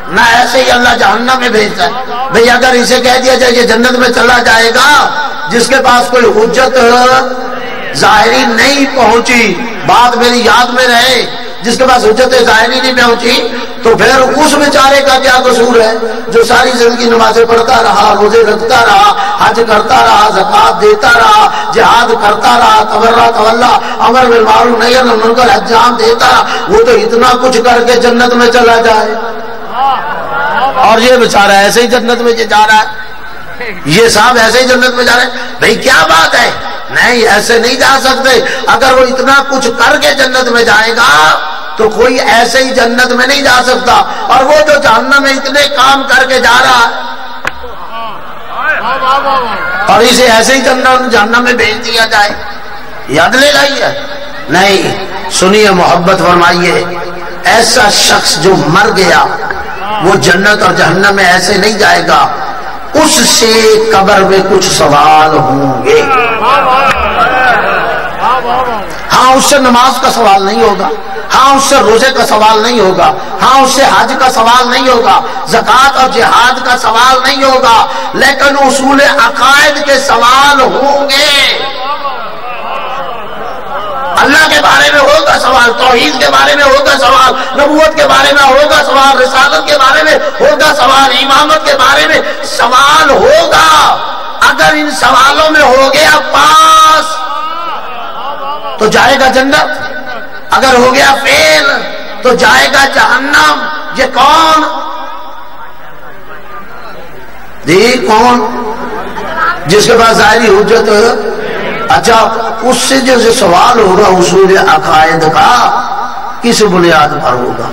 نہ ایسے ہی اللہ جہنم میں بھیجتا ہے۔ بھئی اگر اسے کہہ دیا جائے کہ جنت میں چلا جائے گا، جس کے پاس کوئی حجت ظاہری نہیں پہنچی، بات میری یاد میں رہے، جس کے پاس حجت ظاہری نہیں پہنچی، تو پھر اس بیچارے کا کیا قصور ہے جو ساری زندگی نمازیں پڑھتا رہا، روزے رکھتا رہا، حج کرتا رہا، زکات دیتا رہا، جہاد کرتا رہا، تولا امر بالمعروف نہی عن المنکر انجام دیتا رہا، وہ تو اتنا کچھ کر کے جنت میں چلا جائے، اور یہ بیچارہ ایسے ہی جنت میں جا رہا ہے، یہ صاحب ایسے ہی جنت میں جا رہے ہیں۔ بھئی کیا بات ہے؟ نہیں، ایسے نہیں جا سکتے۔ اگر وہ اتنا کچھ کر کے جنت میں جائے گا تو کوئی ایسے ہی جنت میں نہیں جا سکتا، اور وہ جو جہنم میں اتنے کام کر کے جا رہا ہے اور اسے ایسے ہی جہنم میں بھیج دیا جائے، یاد لے لائیے۔ نہیں، سنیے، محبت فرمائیے، ایسا شخص جو مر گیا وہ جنت اور جہنم میں ایسے نہیں جائے گا، اس سے قبر میں کچھ سوال ہوں گے۔ ہاں اس سے نماز کا سوال نہیں ہوگا، ہاں اس سے روزے کا سوال نہیں ہوگا، ہاں اس سے حج کا سوال نہیں ہوگا، زکوٰۃ اور جہاد کا سوال نہیں ہوگا، لیکن اصول عقائد کے سوال ہوں گے۔ اللہ کے بارے میں ہوگا سوال، توحید کے بارے میں ہوگا سوال، نبوت کے بارے میں ہوگا سوال، رسالت کے بارے میں ہوگا سوال، امامت کے بارے میں سوال ہوگا۔ اگر ان سوالوں میں ہو گیا پاس تو جائے گا جنت، اگر ہو گیا فیل تو جائے گا جہنم۔ یہ کون؟ جی کون؟ جس کے پاس ظاہری حجت۔ اچھا اس سے جو سوال ہوگا اصول عقائد کا کس بنیاد پر ہوگا؟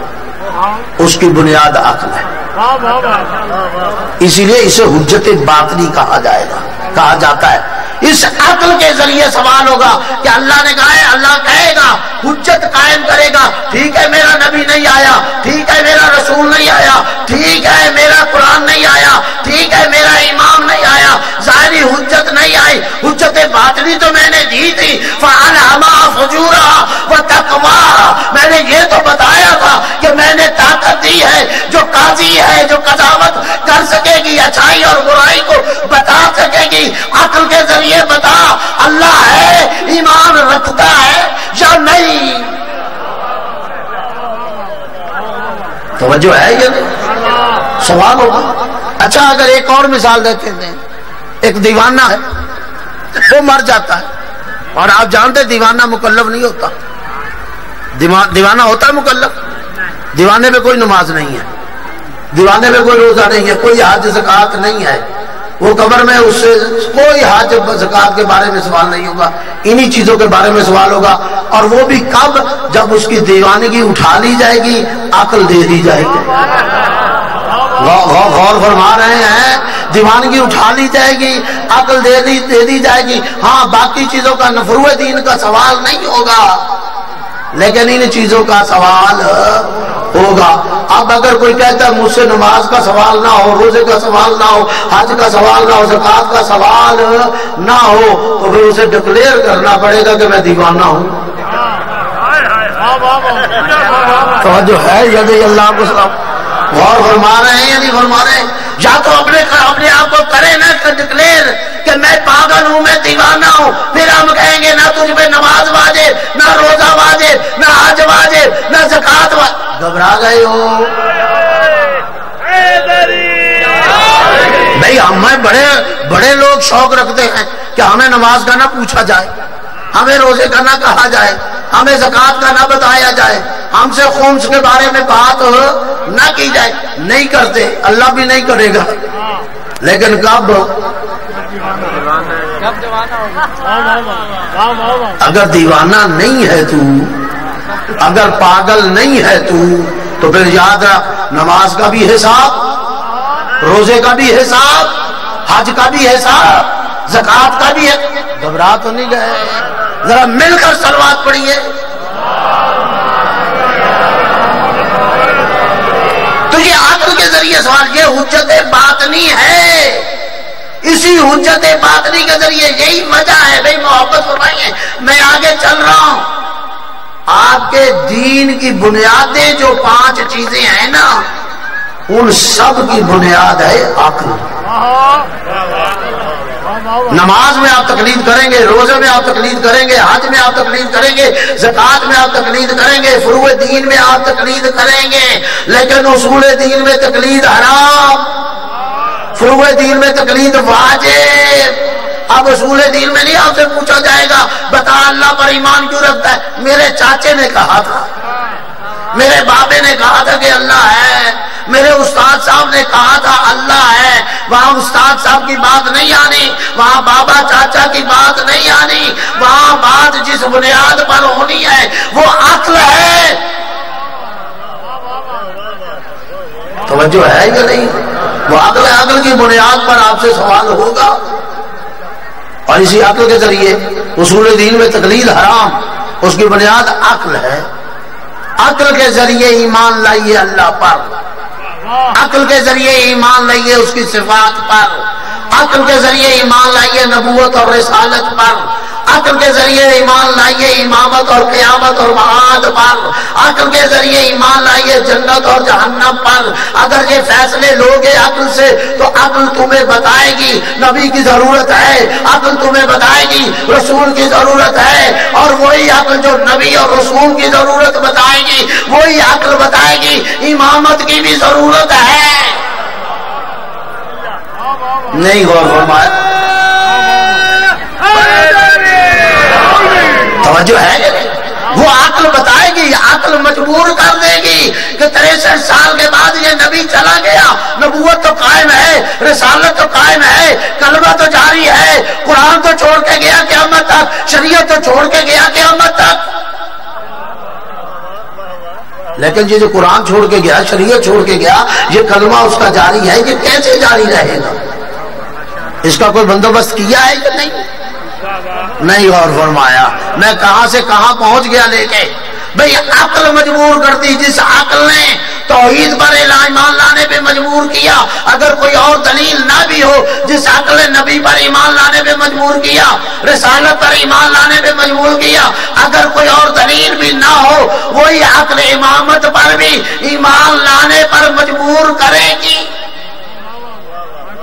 اس کی بنیاد عقل ہے، اسی لیے اسے حجت باطنی کہا جاتا ہے۔ اس عقل کے ذریعے سوال ہوگا کہ اللہ نے کہا ہے، اللہ کہے گا، حجت قائم کرے گا، ٹھیک ہے میرا نبی نہیں آیا، ٹھیک ہے میرا رسول نہیں آیا، ٹھیک ہے میرا قرآن نہیں آیا، ٹھیک ہے میرا امام نہیں آیا، ظاہری حجت نہیں آئی، حجت باطنی تو میں نے دی تھی۔ فَأَلْهَمَهَا فُجُورَهَا وَتَقْوَاهَا، میں نے یہ تو بتایا تھا کہ میں نے طاقت دی ہے، جو قاضی ہے، جو قضاوت کر سکے گی، اچھائی اور برائی کو بتا سکے گی۔ عقل کے ذریعے بتا اللہ ہے، ایمان رکھتا ہے یا نہیں؟ توجہ ہے یا نہیں؟ سوال ہوگا۔ اچھا اگر ایک اور مثال دیتے ہیں، ایک دیوانہ ہے، وہ مر جاتا ہے، اور آپ جانتے دیوانہ مکلف نہیں ہوتا۔ دیوانہ ہوتا ہے مکلف؟ دیوانے پہ کوئی نماز نہیں ہے، دیوانے پہ کوئی روزہ نہیں ہے، کوئی حج زکوٰۃ نہیں ہے، وہ قبر میں اس سے کوئی حج زکوٰۃ کے بارے میں سوال نہیں ہوگا، انہی چیزوں کے بارے میں سوال ہوگا، اور وہ بھی کب؟ جب اس کی دیوانگی اٹھا لی جائے گی، عقل دے دی جائے گی۔ غور فرما رہے ہیں؟ دیوانگی اٹھا لی جائے گی، عقل دے دی جائے گی۔ ہاں باقی چیزوں کا نفروع دین کا سوال نہیں ہوگا، لیکن ان چیزوں کا سوال ہوگا۔ اب اگر کوئی کہتا ہے مجھ سے نماز کا سوال نہ ہو، روزے کا سوال نہ ہو، حج کا سوال نہ ہو، زکوٰۃ کا سوال نہ ہو، تو پھر اسے ڈکلیئر کرنا پڑے گا کہ میں دیوانہ ہوں۔ توجہ ہے یا نہیں؟ اللہ کو غور فرما رہے ہیں یا نہیں فرما رہے ہیں؟ یا تو اپنے آپ کو کرے نا ڈکلیئر کہ میں پاگل ہوں، میں دیوانہ ہوں، پھر ہم کہیں گے نہ تجھ پہ نماز واجب، نہ روزہ واجب، نہ حج واجب، نہ زکوٰۃ واجب۔ گھبرا گئے ہو بھائی؟ ہمیں بڑے لوگ شوق رکھتے ہیں کہ ہمیں نماز کا نہ پوچھا جائے، ہمیں روزے کا نہ کہا جائے، ہمیں زکوٰۃ کا نہ بتایا جائے، ہم سے خمس کے بارے میں بات نہ کی جائے۔ نہیں کرتے، اللہ بھی نہیں کرے گا، لیکن کب؟ اگر دیوانہ نہیں ہے تو، اگر پاگل نہیں ہے تو پھر یاد رکھ نماز کا بھی حساب، روزے کا بھی حساب، حج کا بھی حساب، زکوٰۃ کا بھی ہے۔ گھبرا تو نہیں گئے؟ ذرا مل کر صلوات پڑھیے۔ تو یہ عقل کے ذریعے سوال، یہ حجت باطنی ہے۔ اسی حجت باطنی کے ذریعے یہی وجہ ہے بھائی محبت فرمائیے، میں آگے چل رہا ہوں۔ آپ کے دین کی بنیادیں جو 5 چیزیں ہیں نا، ان سب کی بنیاد ہے عقل۔ نماز میں آپ تقلید کریں گے، روزے میں آپ تقلید کریں گے، حج میں آپ تقلید کریں گے، زکوٰۃ میں آپ تقلید کریں گے، فروع دین میں آپ تقلید کریں گے، لیکن اصول دین میں تقلید حرام، فروع دین میں تقلید واجب۔ اب اصول دین میں نہیں آپ سے پوچھا جائے گا بتا اللہ پر ایمان کیوں رکھتا ہے؟ میرے چاچے نے کہا تھا، میرے بابے نے کہا تھا کہ اللہ ہے، میرے استاد صاحب نے کہا تھا اللہ ہے۔ وہاں استاد صاحب کی بات نہیں آنی، وہاں بابا چاچا کی بات نہیں آنی، وہاں بات جس بنیاد پر ہونی ہے وہ عقل ہے۔ توجہ ہے یا نہیں؟ وہ عقل ہے، عقل کی بنیاد پر آپ سے سوال ہوگا، اور اسی عقل کے ذریعے اصول دین میں تقلید حرام، اس کی بنیاد عقل ہے۔ عقل کے ذریعے ایمان لائیے اللہ پر، عقل کے ذریعے ایمان لائیے اس کی صفات پر، عقل کے ذریعے ایمان لائیے نبوت اور رسالت پر، عقل کے ذریعے ایمان لائیے امامت اور قیامت اور معاد پر، عقل کے ذریعے ایمان لائیے جنت اور جہنم پر۔ اگر یہ فیصلے لوگے عقل سے تو عقل تمہیں بتائے گی نبی کی ضرورت ہے، عقل تمہیں بتائے گی رسول کی ضرورت ہے، اور وہی عقل جو نبی اور رسول کی ضرورت بتائے گی وہی عقل بتائے گی امامت کی بھی ضرورت ہے۔ نہیں غور فرمایا، توجہ ہے؟ وہ عقل بتائے گی، عقل مجبور کر دے گی کہ 63 سال کے بعد یہ نبی چلا گیا، نبوت تو قائم ہے، رسالت تو قائم ہے، کلمہ تو جاری ہے، قرآن تو چھوڑ کے گیا قیامت تک، شریعت تو چھوڑ کے گیا قیامت تک۔ لیکن یہ جو قرآن چھوڑ کے گیا، شریعت چھوڑ کے گیا، یہ کلمہ اس کا جاری ہے، یہ کیسے جاری رہے گا؟ اس کا کوئی بندوبست کیا ہے کہ نہیں غور فرمایا؟ میں کہاں سے کہاں پہنچ گیا لے کے؟ بھئی عقل مجبور کرتی، جس عقل نے توحید پر ایمان لانے پہ مجبور کیا، اگر کوئی اور دلیل نہ بھی ہو، جس عقل نے نبی پر ایمان لانے پہ مجبور کیا، رسالت پر ایمان لانے پہ مجبور کیا، اگر کوئی اور دلیل بھی نہ ہو، وہی عقل امامت پر بھی ایمان لانے پر مجبور کرے گی۔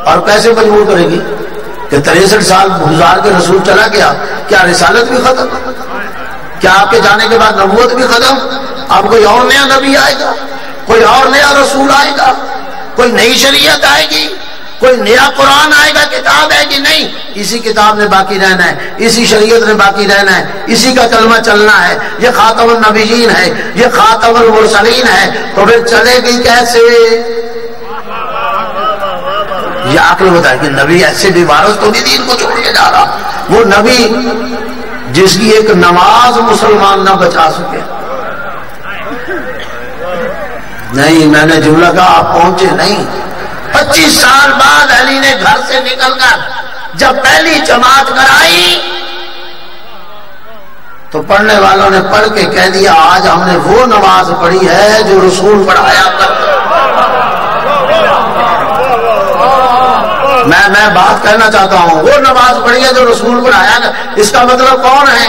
اور کیسے مجبور کرے گی؟ کہ 63 سال گزار کے رسول چلا گیا، کیا رسالت بھی ختم؟ کیا آپ کے جانے کے بعد نبوت بھی ختم؟ اب کوئی اور نیا نبی آئے گا، کوئی اور نیا رسول آئے گا، کوئی نئی شریعت آئے گی، کوئی نیا قرآن آئے گا، کتاب آئے گی؟ نہیں، اسی کتاب نے باقی رہنا ہے، اسی شریعت نے باقی رہنا ہے، اسی کا کلمہ چلنا ہے۔ یہ خاتم النبیین ہے، یہ خاتم المرسلین ہے، تو پھر چلے گی کیسے؟ یہ عقل بتائے کہ نبی ایسے بھی وارث تو نہیں دین کو چھوڑ کے جا رہا، وہ نبی جس کی ایک نماز مسلمان نہ بچا سکے۔ نہیں، میں نے جملہ کہا، آپ پہنچے نہیں۔ 25 سال بعد علی نے گھر سے نکل کر جب پہلی جماعت کرائی تو پڑھنے والوں نے پڑھ کے کہہ دیا آج ہم نے وہ نماز پڑھی ہے جو رسول پڑھایا کرتے۔ میں بات کہنا چاہتا ہوں، وہ نماز پڑھی ہے جو رسول پڑھایا کرتے۔ اس کا مطلب کون ہے؟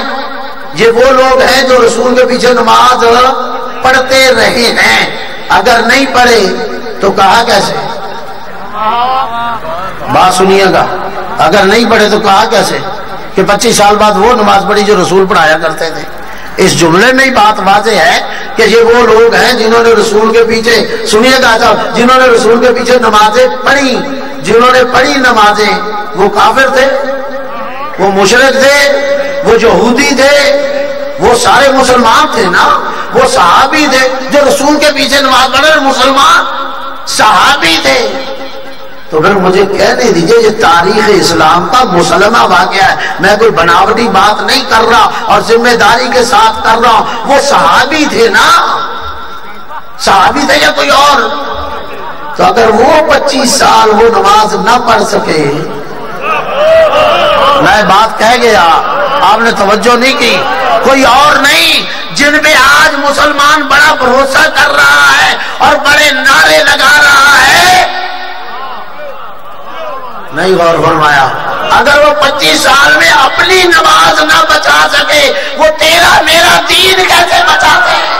یہ وہ لوگ ہیں جو رسول کے پیچھے نماز پڑھتے رہے ہیں۔ اگر نہیں پڑھے تو کہا کیسے؟ بات سنیے گا، اگر نہیں پڑھے تو کہا کیسے کہ 25 سال بعد وہ نماز پڑھی جو رسول پڑھایا کرتے تھے۔ اس جملے میں ہی بات واضح ہے کہ یہ وہ لوگ ہیں جنہوں نے رسول کے پیچھے، سنیے گا صاحب، جنہوں نے رسول کے پیچھے نمازیں پڑھی، جنہوں نے پڑھی نمازیں، وہ کافر تھے، وہ مشرک تھے، وہ یہودی تھے، وہ سارے مسلمان تھے نا، وہ صحابی تھے جو رسول کے پیچھے نماز پڑھے، مسلمان صحابی تھے۔ تو پھر مجھے کہنے دیجئے یہ تاریخ اسلام کا مسلمہ واقعہ ہے، میں کوئی بناوٹی بات نہیں کر رہا اور ذمہ داری کے ساتھ کر رہا ہوں۔ وہ صحابی تھے نا، صحابی تھے یا کوئی اور؟ تو اگر وہ 25 سال وہ نماز نہ پڑھ سکے، میں بات کہہ گیا، آپ نے توجہ نہیں کی، کوئی اور نہیں جن پہ آج مسلمان بڑا بھروسہ کر رہا ہے اور بڑے نعرے لگا رہا ہے، نہیں غور فرمایا۔ اگر وہ 25 سال میں اپنی نماز نہ بچا سکے، وہ تیرا میرا دین کیسے بچاتے ہیں؟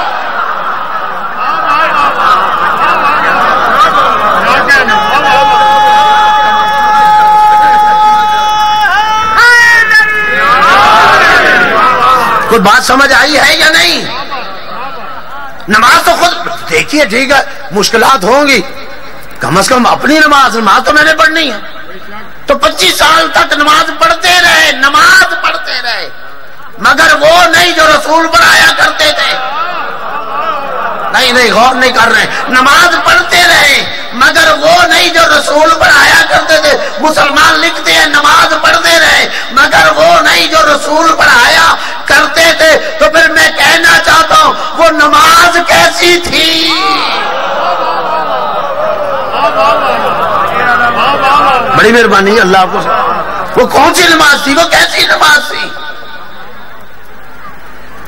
کوئی بات سمجھ آئی ہے یا نہیں؟ نماز تو خود دیکھیے، ٹھیک ہے مشکلات ہوں گی، کم از کم اپنی نماز تو میں نے پڑھنی ہے۔ تو 25 سال تک نماز پڑھتے رہے، نماز پڑھتے رہے، مگر وہ نہیں جو رسول پڑھایا کرتے تھے۔ نہیں غور نہیں کر رہے، نماز پڑھتے رہے مگر وہ نہیں جو رسول پڑھایا کرتے تھے۔ مسلمان لکھتے ہیں نماز پڑھتے رہے مگر وہ نہیں جو رسول پڑھایا کرتے تھے۔ تو پھر میں کہنا چاہتا ہوں وہ نماز کیسی تھی؟ بڑی مہربانی اللہ آپ کو، وہ کون سی نماز تھی، وہ کیسی نماز تھی؟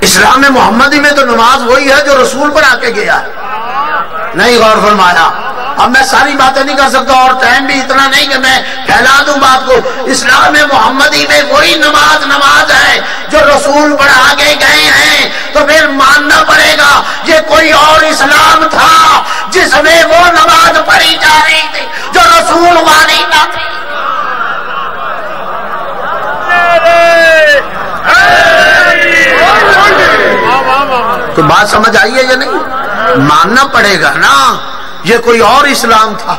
اسلام محمدی میں تو نماز وہی ہے جو رسول پڑھا کے گیا، نہیں غور فرمایا۔ اب میں ساری باتیں نہیں کر سکتا اور ٹائم بھی اتنا نہیں کہ میں پھیلا دوں بات کو. اسلام محمدی میں وہی نماز ہے جو رسول پڑھا کے گئے ہیں. تو پھر ماننا پڑے گا یہ کوئی اور اسلام تھا جس میں وہ نماز پڑھی جا رہی تھی جو رسول والی نہ تھی. تو بات سمجھ آئی ہے یا نہیں؟ ماننا پڑے گا نا یہ کوئی اور اسلام تھا.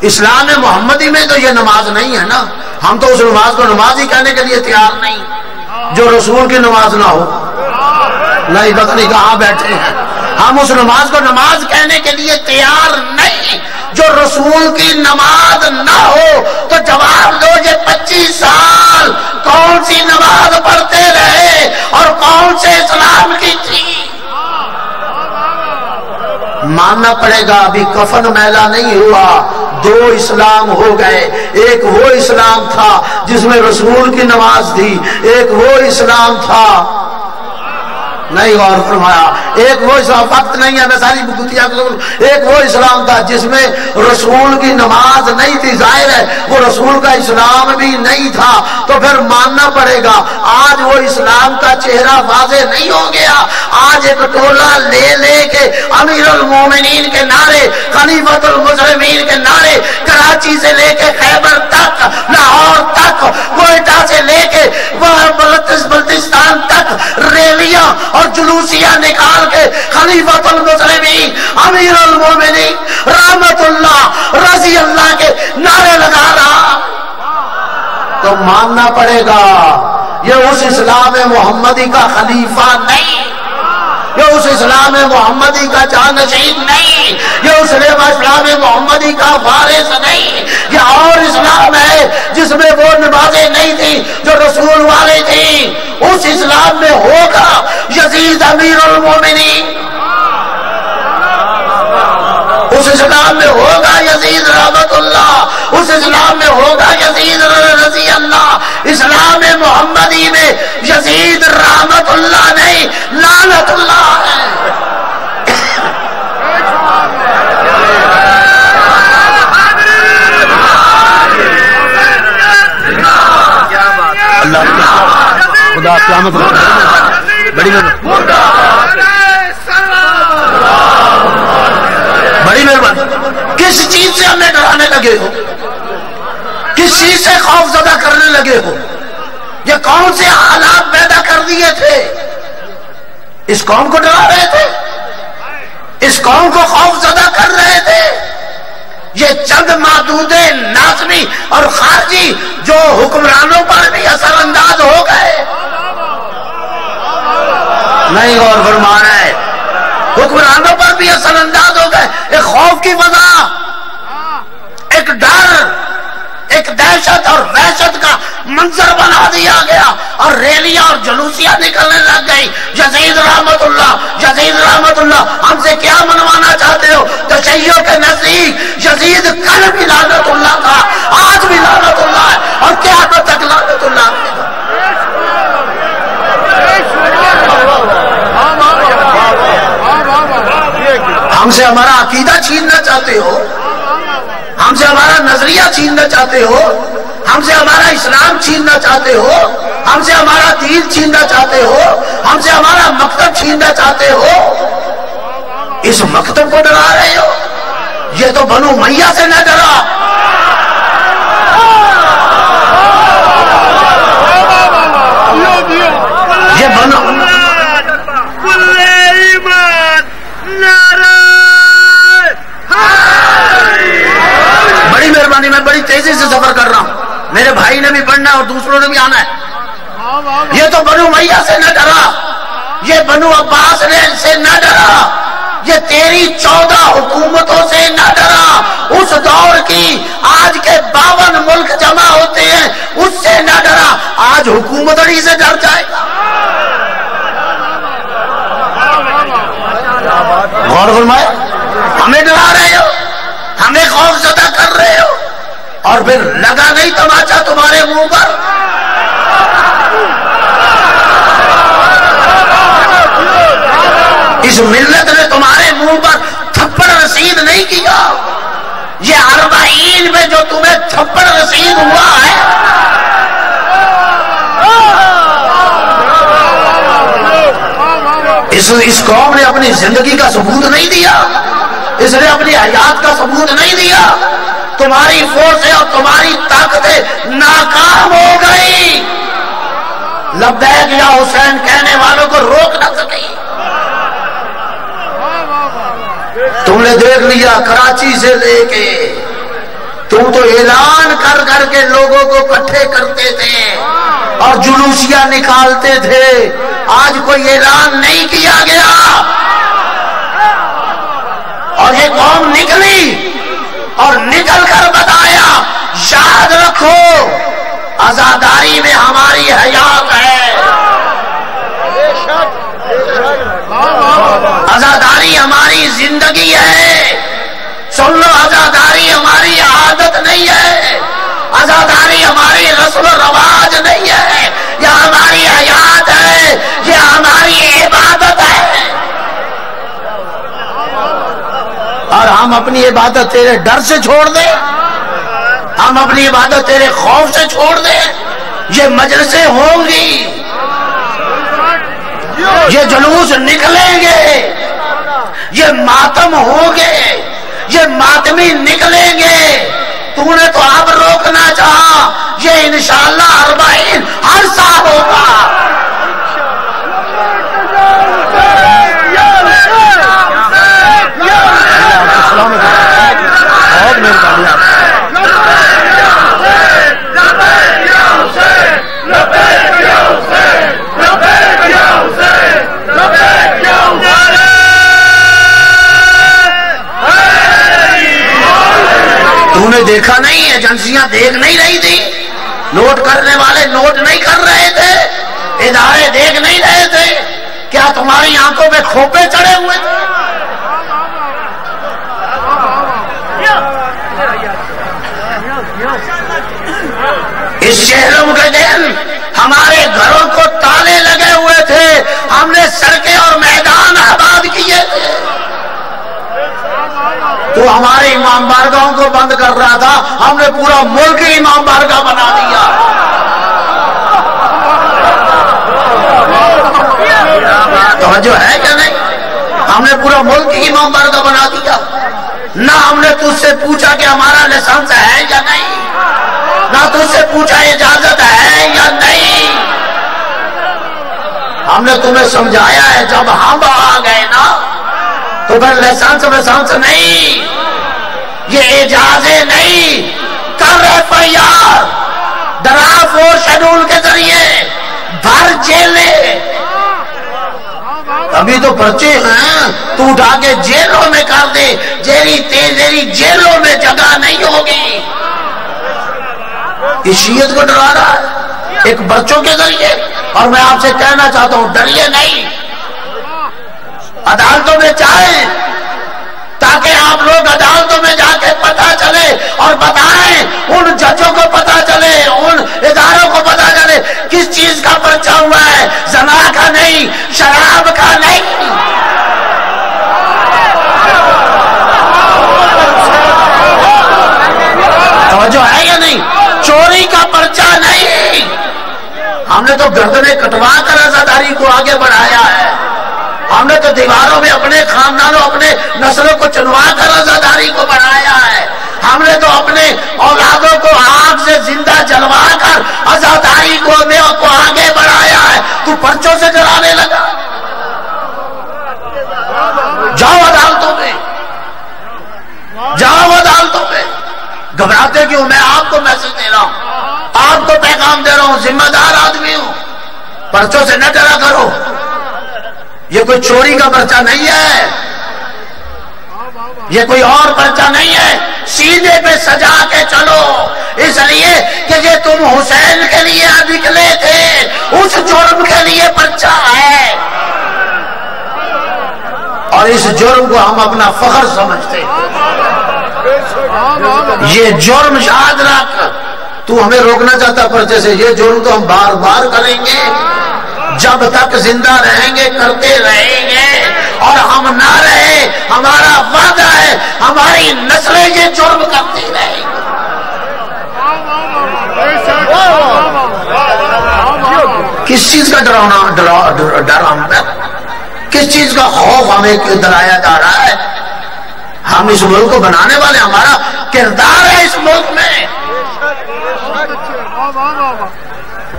اسلام محمدی میں تو یہ نماز نہیں ہے نا. ہم تو اس نماز کو نماز ہی کہنے کے لیے تیار نہیں جو رسول کی نماز نہ ہو. نہیں پتہ نہیں کہاں بیٹھے ہیں. ہم اس نماز کو نماز کہنے کے لیے تیار نہیں جو رسول کی نماز نہ ہو. تو جواب دو یہ 25 سال کون سی نماز پڑھتے رہے اور کون سے اسلام کی تھی؟ ماننا پڑے گا ابھی کفن میلا نہیں ہوا. 2 اسلام ہو گئے. ایک وہ اسلام تھا جس میں رسول کی نماز تھی. ایک وہ اسلام تھا نہیں غور فرمایا. ایک وہ اسلام وقت نہیں ہے میں ساری بکتیا. ایک وہ اسلام تھا جس میں رسول کی نماز نہیں تھی. ظاہر ہے وہ رسول کا اسلام بھی نہیں تھا. تو پھر ماننا پڑے گا آج وہ اسلام کا چہرہ واضح نہیں ہو گیا. آج ایک ٹولہ لے لے کے امیر المومنین کے نعرے خلیفۃ المسلمین کے نعرے کراچی سے لے کے خیبر تک لاہور تک کوئٹہ سے لے کے بلتستان تک ریلیاں اور جلوسیاں نکال کے خلیفۃ المسلمین امیر المومنین رحمت اللہ رضی اللہ کے نعرے لگا رہا. تو ماننا پڑے گا یہ اس اسلام محمدی کا خلیفہ نہیں. یہ اس اسلام محمدی کا جانشین نہیں. یہ اس اسلام محمدی کا وارث نہیں. یہ اور اسلام ہے جس میں وہ نمازیں نہیں تھی جو رسول والے تھی. اس اسلام میں ہوگا یزید امیر المومنین. اس اسلام میں ہوگا یزید رحمت اللہ. اس اسلام میں ہوگا یزید رضی اللہ. اسلام محمدی میں یزید رحمت اللہ نہیں لعنت اللہ ہے. خدا قیامت بڑی مہربانی. کس چیز سے ہمیں ڈرانے لگے ہو؟ کس چیز سے خوف زدہ کرنے لگے ہو؟ یہ کون سے حالات پیدا کر دیے تھے؟ اس قوم کو ڈرا رہے تھے, اس قوم کو خوف زدہ کر رہے تھے. یہ چند معدود ناظمی اور خارجی جو حکمرانوں پر بھی اثر انداز ہو گئے. نہیں غور فرما رہے, حکمرانوں پر بھی اثر انداز ہو گئے. ایک خوف کی وجہ, ایک ڈر, ایک دہشت اور وحشت کا منظر بنا دیا گیا اور ریلیاں اور جلوسیاں نکلنے لگ گئی. یزید رحمت اللہ, یزید رحمت اللہ, ہم سے کیا منوانا چاہتے ہو؟ تشیع کے نزدیک یزید کل بھی لعنت اللہ تھا, آج بھی لعنت اللہ ہے اور قیامت تک لعنت اللہ ہے. ہم سے ہمارا عقیدہ چھیننا چاہتے ہو, ہم سے ہمارا نظریہ چھیننا چاہتے ہو, ہم سے ہمارا اسلام چھیننا چاہتے ہو, ہم سے ہمارا دین چھیننا چاہتے ہو, ہم سے ہمارا مکتب چھیننا چاہتے ہو. اس مکتب کو ڈرا رہے ہو. یہ تو بنو امیہ سے نہ ڈرا. یہ بنو بڑی مہربانی, میں بڑی تیزی سے سفر کر رہا ہوں, میرے بھائی نے بھی پڑھنا ہے اور دوسروں نے بھی آنا ہے. یہ تو بنو امیہ سے نہ ڈرا, یہ بنو عباس سے نہ ڈرا, یہ تیری 14 حکومتوں سے نہ ڈرا. اس دور کی آج کے 52 ملک جمع ہوتے ہیں اس سے نہ ڈرا. آج حکومتڑی سے ڈر جائے گا. غور فرمائے, ہمیں ڈرا رہے ہو, ہمیں خوف زدہ کر رہے ہو اور پھر لگا نہیں تماچا تمہارے منہ پر. اس ملت نے تمہارے منہ پر تھپڑ رسید نہیں کیا. یہ 40 میں جو تمہیں تھپڑ رسید ہوا ہے، اس قوم نے اپنی زندگی کا ثبوت نہیں دیا، اس نے اپنی حیات کا ثبوت نہیں دیا، تمہاری فورسیں اور تمہاری طاقتیں ناکام ہو گئی، لبیک یا حسین کہنے والوں کو روک نہ سکی۔ تم نے دیکھ لیا کراچی سے لے کے، تم تو اعلان کر کر کے لوگوں کو اکٹھے کرتے تھے اور جلوسیاں نکالتے تھے، آج کوئی اعلان نہیں کیا گیا اور یہ قوم نکلی اور نکل کر بتایا، یاد رکھو عزاداری میں ہماری حیات ہے، عزاداری ہماری زندگی ہے، سن لو عزاداری ہماری عادت نہیں ہے، عزاداری ہماری رسم و رواج نہیں ہے، یہ ہماری حیات ہے، یہ ہماری عبادت ہے، اور ہم اپنی عبادت تیرے ڈر سے چھوڑ دیں، ہم اپنی عبادت تیرے خوف سے چھوڑ دیں، یہ مجلسیں ہوں گی، یہ جلوس نکلیں گے، یہ ماتم ہوں گے، یہ ماتمی نکلیں گے، تو نے تو اب روکنا چاہا، یہ انشاءاللہ 40 ہر سال ہوگا۔ بہت مہربانی آپ تو نے دیکھا نہیں، ایجنسیاں دیکھ نہیں رہی تھی، نوٹ کرنے والے نوٹ نہیں کر رہے تھے، ادارے دیکھ نہیں رہے تھے، کیا تمہاری آنکھوں پہ کھوپے چڑھے ہوئے تھے؟ اس شہروں کے دن ہمارے گھروں کو تالے لگے ہوئے تھے، ہم نے سڑکیں اور میدان آباد کیے تھے، تو ہمارے امام بارگاہوں کو بند کر رہا تھا، ہم نے پورا ملک امام بارگاہ بنا دیا۔ توجہ ہے کہ نہیں؟ ہم نے پورا ملک امام بارگاہ بنا دیا، نہ ہم نے تجھ سے پوچھا کہ ہمارا لائسنس ہے یا نہیں، نہ تجھ سے پوچھا اجازت ہے یا نہیں، ہم نے تمہیں سمجھایا ہے، جب ہم آ گئے نا تو پھر لائسنس نہیں، یہ اجازت نہیں، کر FIR ڈرافٹ 4 شیڈول کے ذریعے بھر جیلیں، ابھی تو پرچے ہیں، تو اٹھا کے جیلوں میں کر دے، تیری جیلوں میں جگہ نہیں ہوگی۔ یہ شیعت کو ڈرا رہا ہے ایک برچوں کے ذریعے، اور میں آپ سے کہنا چاہتا ہوں ڈریے نہیں، عدالتوں میں جائیں تاکہ آپ لوگ عدالتوں میں جا کے پتہ چلے اور بتائیں، ان ججوں کو پتہ چلے، ان اداروں کو پتہ چلے کس چیز کا پرچہ ہوا ہے، زنا کا نہیں، شراب کا نہیں۔ توجہ ہے یا نہیں؟ چوری کا پرچہ نہیں، ہم نے تو گردنیں کٹوا کر عزاداری کو آگے بڑھایا ہے، ہم نے تو دیواروں میں اپنے خاندانوں اپنے نسلوں کو چنوا کر عزاداری کو بڑھایا ہے، ہم نے تو اپنے اولادوں کو آگ سے زندہ جلوا کر عزاداری کو آگے بڑھایا ہے، تو پرچوں سے جلانے لگا۔ جاؤ عدالتوں میں، جاؤ عدالتوں میں، گھبراتے کیوں؟ میں آپ کو میسج دے رہا ہوں، آپ کو پیغام دے رہا ہوں، ذمہ دار آدمی ہوں، پرچوں سے نہ ڈرا کرو، یہ کوئی چوری کا پرچہ نہیں ہے، یہ کوئی اور پرچہ نہیں ہے، سیدھے پہ سجا کے چلو، اس لیے کہ یہ تم حسین کے لیے نکلے تھے، اس جرم کے لیے پرچہ ہے، اور اس جرم کو ہم اپنا فخر سمجھتے ہیں۔ یہ جرم یاد رکھ، تو ہمیں روکنا چاہتا پرچے سے، یہ جرم تو ہم بار بار کریں گے، جب تک زندہ رہیں گے کرتے رہیں گے، اور ہم نہ رہے، ہمارا وعدہ ہے ہماری نسلیں یہ جرم کرتی رہیں. کس چیز کا ڈر ہم پر، کس چیز کا خوف ہمیں دلایا جا رہا ہے؟ ہم اس ملک کو بنانے والے، ہمارا کردار ہے اس ملک میں.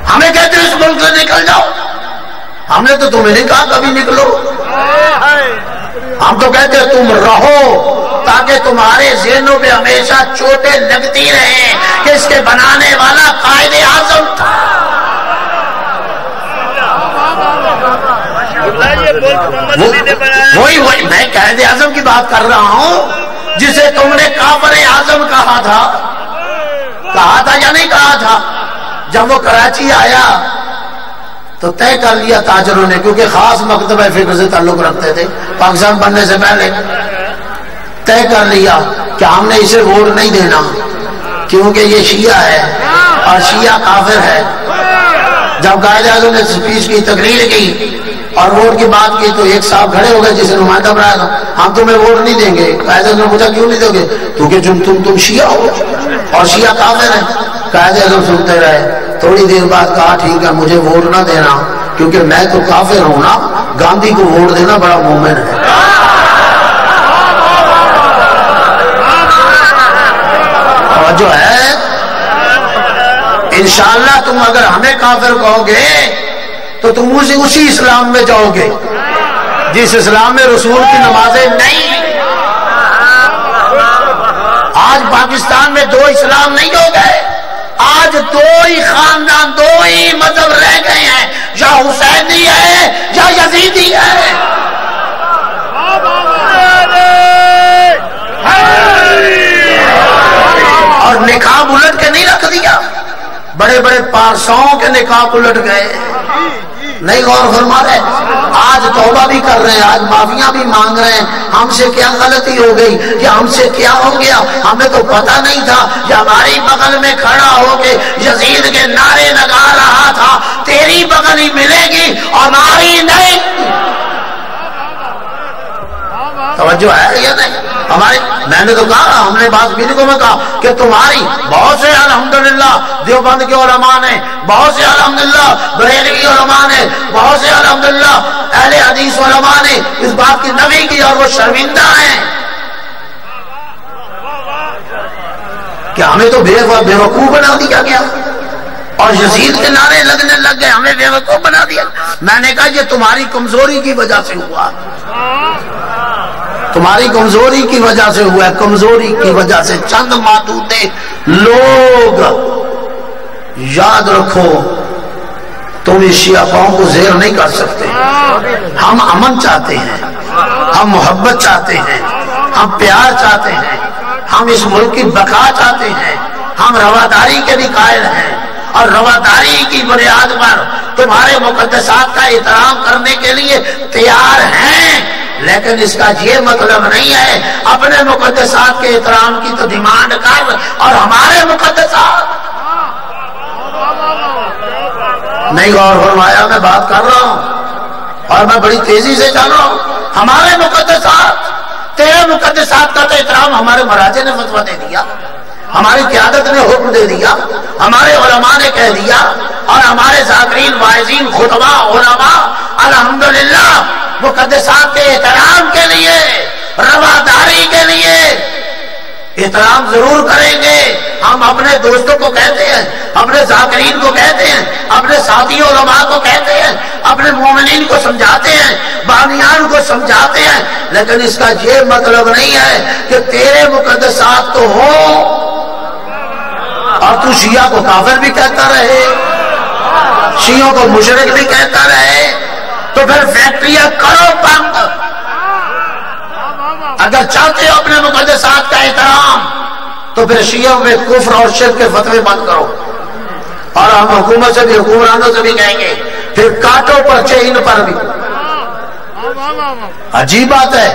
ہمیں کہتے ہیں اس ملک سے نکل جاؤ، ہم نے تو تمہیں نہیں کہا کبھی نکلو. ہم تو کہتے ہیں تم رہو تاکہ تمہارے ذہنوں پہ ہمیشہ چوٹیں لگتی رہیں کہ اس کے بنانے والا قائد اعظم تھا. وہی میں قائد اعظم کی بات کر رہا ہوں جسے تم نے کافر اعظم کہا تھا یا نہیں کہا تھا؟ جب وہ کراچی آیا تو طے کر لیا تاجروں نے، کیونکہ خاص مکتبہ فکر سے تعلق رکھتے تھے پاکستان بننے سے پہلے، طے کر لیا کہ ہم نے اسے ووٹ نہیں دینا کیونکہ یہ شیعہ ہے اور شیعہ کافر ہے. جب قائد اعظم نے اسپیچ کی، تقریر کی اور ووٹ کی بات کی تو ایک صاحب کھڑے ہو گئے جسے نمائندہ بنایا تھا، ہم تمہیں ووٹ نہیں دیں گے. قائد اعظم نے پوچھا کیوں نہیں دو گے؟ کیونکہ تم شیعہ ہو اور شیعہ کافر ہیں. قائد اعظم سنتے رہے. تھوڑی دیر بعد کہا ٹھیک ہے مجھے ووٹ نہ دینا کیونکہ میں تو کافر ہوں نا، گاندھی کو ووٹ دینا بڑا مومن ہے. اور جو ہے انشاءاللہ تم اگر ہمیں کافر کہو گے تو تم اسی اسلام میں جاؤ گے جس اسلام میں رسول کی نمازیں نہیں. آج پاکستان میں دو اسلام نہیں ہو گئے، آج دو ہی خاندان، دو ہی مذہب رہ گئے ہیں، یا حسینی ہے یا یزیدی ہے. اور نقاب الٹ کے نہیں رکھ دیا، بڑے بڑے پارسوں کے نقاب الٹ گئے، نہیں غور فرما رہے. آج توبہ بھی کر رہے ہیں، آج معافیاں بھی مانگ رہے ہیں. ہم سے کیا غلطی ہو گئی کہ ہم سے کیا ہو گیا؟ ہمیں تو پتہ نہیں تھا کہ ہماری بغل میں کھڑا ہو کے یزید کے نعرے لگا رہا تھا تیری بغل ہی ملے گی اور ہماری نہیں. توجہ ہے یا نہیں ہماری؟ میں نے تو کہا، ہم نے بعض میٹنگوں میں کہا کہ تمہاری بہت سے الحمدللہ دیوبند کے علماء نے، بہت سے الحمدللہ بریلوی علماء نے، بہت سے الحمدللہ اہل حدیث علماء نے اس بات کی نفی کی اور وہ شرمندہ ہیں کہ ہمیں تو بے وقوف بنا دیا گیا اور یزید کے نعرے لگنے لگ گئے، ہمیں بے وقوف بنا دیا. میں نے کہا یہ تمہاری کمزوری کی وجہ سے ہوا، تمہاری کمزوری کی وجہ سے ہوا ہے. کمزوری کی وجہ سے چند معدود لوگ، یاد رکھو تم اس شیعہ قوم کو زیر نہیں کر سکتے. ہم امن چاہتے ہیں، ہم محبت چاہتے ہیں، ہم پیار چاہتے ہیں، ہم اس ملک کی بقا چاہتے ہیں، ہم رواداری کے بھی قائل ہیں اور رواداری کی بنیاد پر تمہارے مقدسات کا احترام کرنے کے لیے تیار ہیں. لیکن اس کا یہ مطلب نہیں ہے اپنے مقدسات کے احترام کی تو ڈیمانڈ کر اور ہمارے مقدسات نہیں. غور فرمایا میں بات کر رہا ہوں اور میں بڑی تیزی سے چل رہا ہوں. ہمارے مقدسات، تیرے مقدسات کا تو احترام ہمارے مراجع نے فتویٰ دے دیا، ہماری قیادت نے حکم دے دیا، ہمارے علماء نے کہہ دیا اور ہمارے ذاکرین، واعظین، خطباء، علماء الحمدللہ مقدسات کے احترام کے لیے، رواداری کے لیے احترام ضرور کریں گے. ہم اپنے دوستوں کو کہتے ہیں، اپنے ذاکرین کو کہتے ہیں، اپنے ساتھی علماء کو کہتے ہیں، اپنے مومنین کو سمجھاتے ہیں، بانیان کو سمجھاتے ہیں، لیکن اس کا یہ مطلب نہیں ہے کہ تیرے مقدسات تو ہوں اور تو شیعہ کو کافر بھی کہتا رہے، شیعوں کو مشرک بھی کہتا رہے. تو پھر فیکٹریاں کرو بند. اگر چاہتے ہو اپنے مقدسات کا احترام تو پھر شیعوں میں کفر اور شرک کے فتوے بند کرو. اور ہم حکومت سے بھی، حکمرانوں سے بھی کہیں گے پھر کاٹو پرچے ان پر بھی. عجیب بات ہے،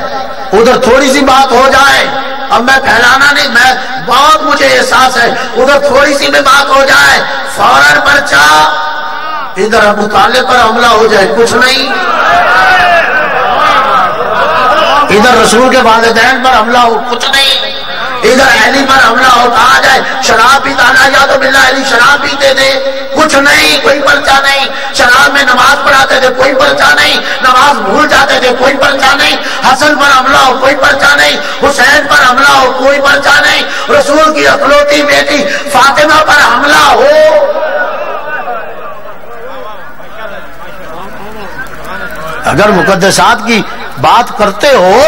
ادھر تھوڑی سی بات ہو جائے، اب میں پھیلانا نہیں، میں بہت مجھے احساس ہے، ادھر تھوڑی سی بھی بات ہو جائے فوراً پرچہ، ادھر ابو طالب پر حملہ ہو جائے کچھ نہیں. ادھر رسول کے والدین پر حملہ ہو کچھ نہیں، ادھر علی پر حملہ ہو کہا جائے شراب پیتا نہ یا تو باللہ علی شراب پیتے تھے کچھ نہیں، کوئی پرچہ نہیں، شراب میں نماز پڑھاتے تھے کوئی پرچہ نہیں، نماز بھول جاتے تھے کوئی پرچہ نہیں، حسن پر حملہ ہو کوئی پرچہ نہیں، حسین پر حملہ ہو کوئی پرچہ نہیں، رسول کی اکلوتی بیٹی فاطمہ پر حملہ ہو۔ اگر مقدسات کی بات کرتے ہو،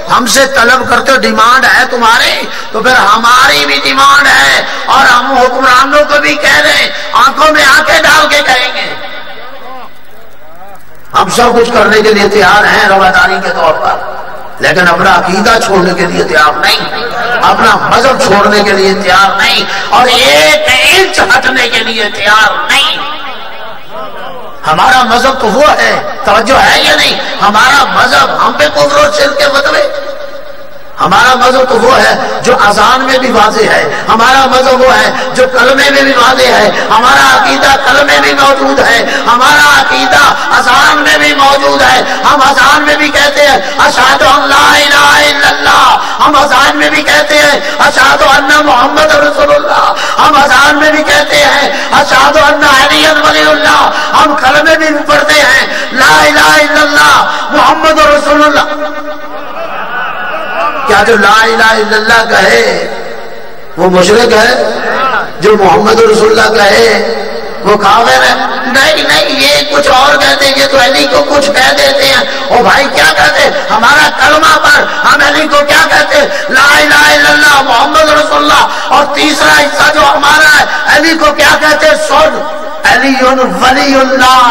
ہم سے طلب کرتے ہو، ڈیمانڈ ہے تمہاری، تو پھر ہماری بھی ڈیمانڈ ہے، اور ہم حکمرانوں کو بھی کہہ رہے ہیں، آنکھوں میں آنکھیں ڈال کے کہیں گے ہم سب کچھ کرنے کے لیے تیار ہیں رواداری کے طور پر، لیکن اپنا عقیدہ چھوڑنے کے لیے تیار نہیں، اپنا مذہب چھوڑنے کے لیے تیار نہیں، اور ایک انچ ہٹنے کے لیے تیار نہیں۔ ہمارا مذہب تو وہ ہے، توجہ ہے یا نہیں؟ ہمارا مذہب ہم پہ کفر و شرک کے فتوے، ہمارا مذہب تو وہ ہے جو اذان میں بھی واضح ہے، ہمارا مذہب وہ ہے جو کلمے میں بھی واضح ہے، ہمارا عقیدہ کلمے میں موجود ہے، ہمارا عقیدہ اذان میں بھی موجود ہے، ہم اذان میں بھی کہتے ہیں اشہد ان لا الہ الا اللہ، ہم اذان میں بھی کہتے ہیں اشہد ان محمد رسول اللہ، ہم اذان میں بھی کہتے ہیں اشہد ان علی ولی اللہ، ہم کلمے میں بھی پڑھتے ہیں لا الہ الا اللہ محمد رسول اللہ۔ کیا جو لا الہ الا اللہ کہے وہ مشرک ہے؟ جو محمد رسول اللہ کہے وہ کافر ہے؟ نہیں نہیں، یہ کچھ اور کہتے ہیں، یہ تو علی کو کچھ کہہ دیتے ہیں۔ او بھائی کیا کہتے ہیں؟ ہمارا کلمہ پر ہم علی کو کیا کہتے ہیں؟ لا الہ الا اللہ محمد رسول اللہ۔ اور تیسرا حصہ جو ہمارا ہے، علی کو کیا کہتے ہیں؟ سن، علی ولی اللہ۔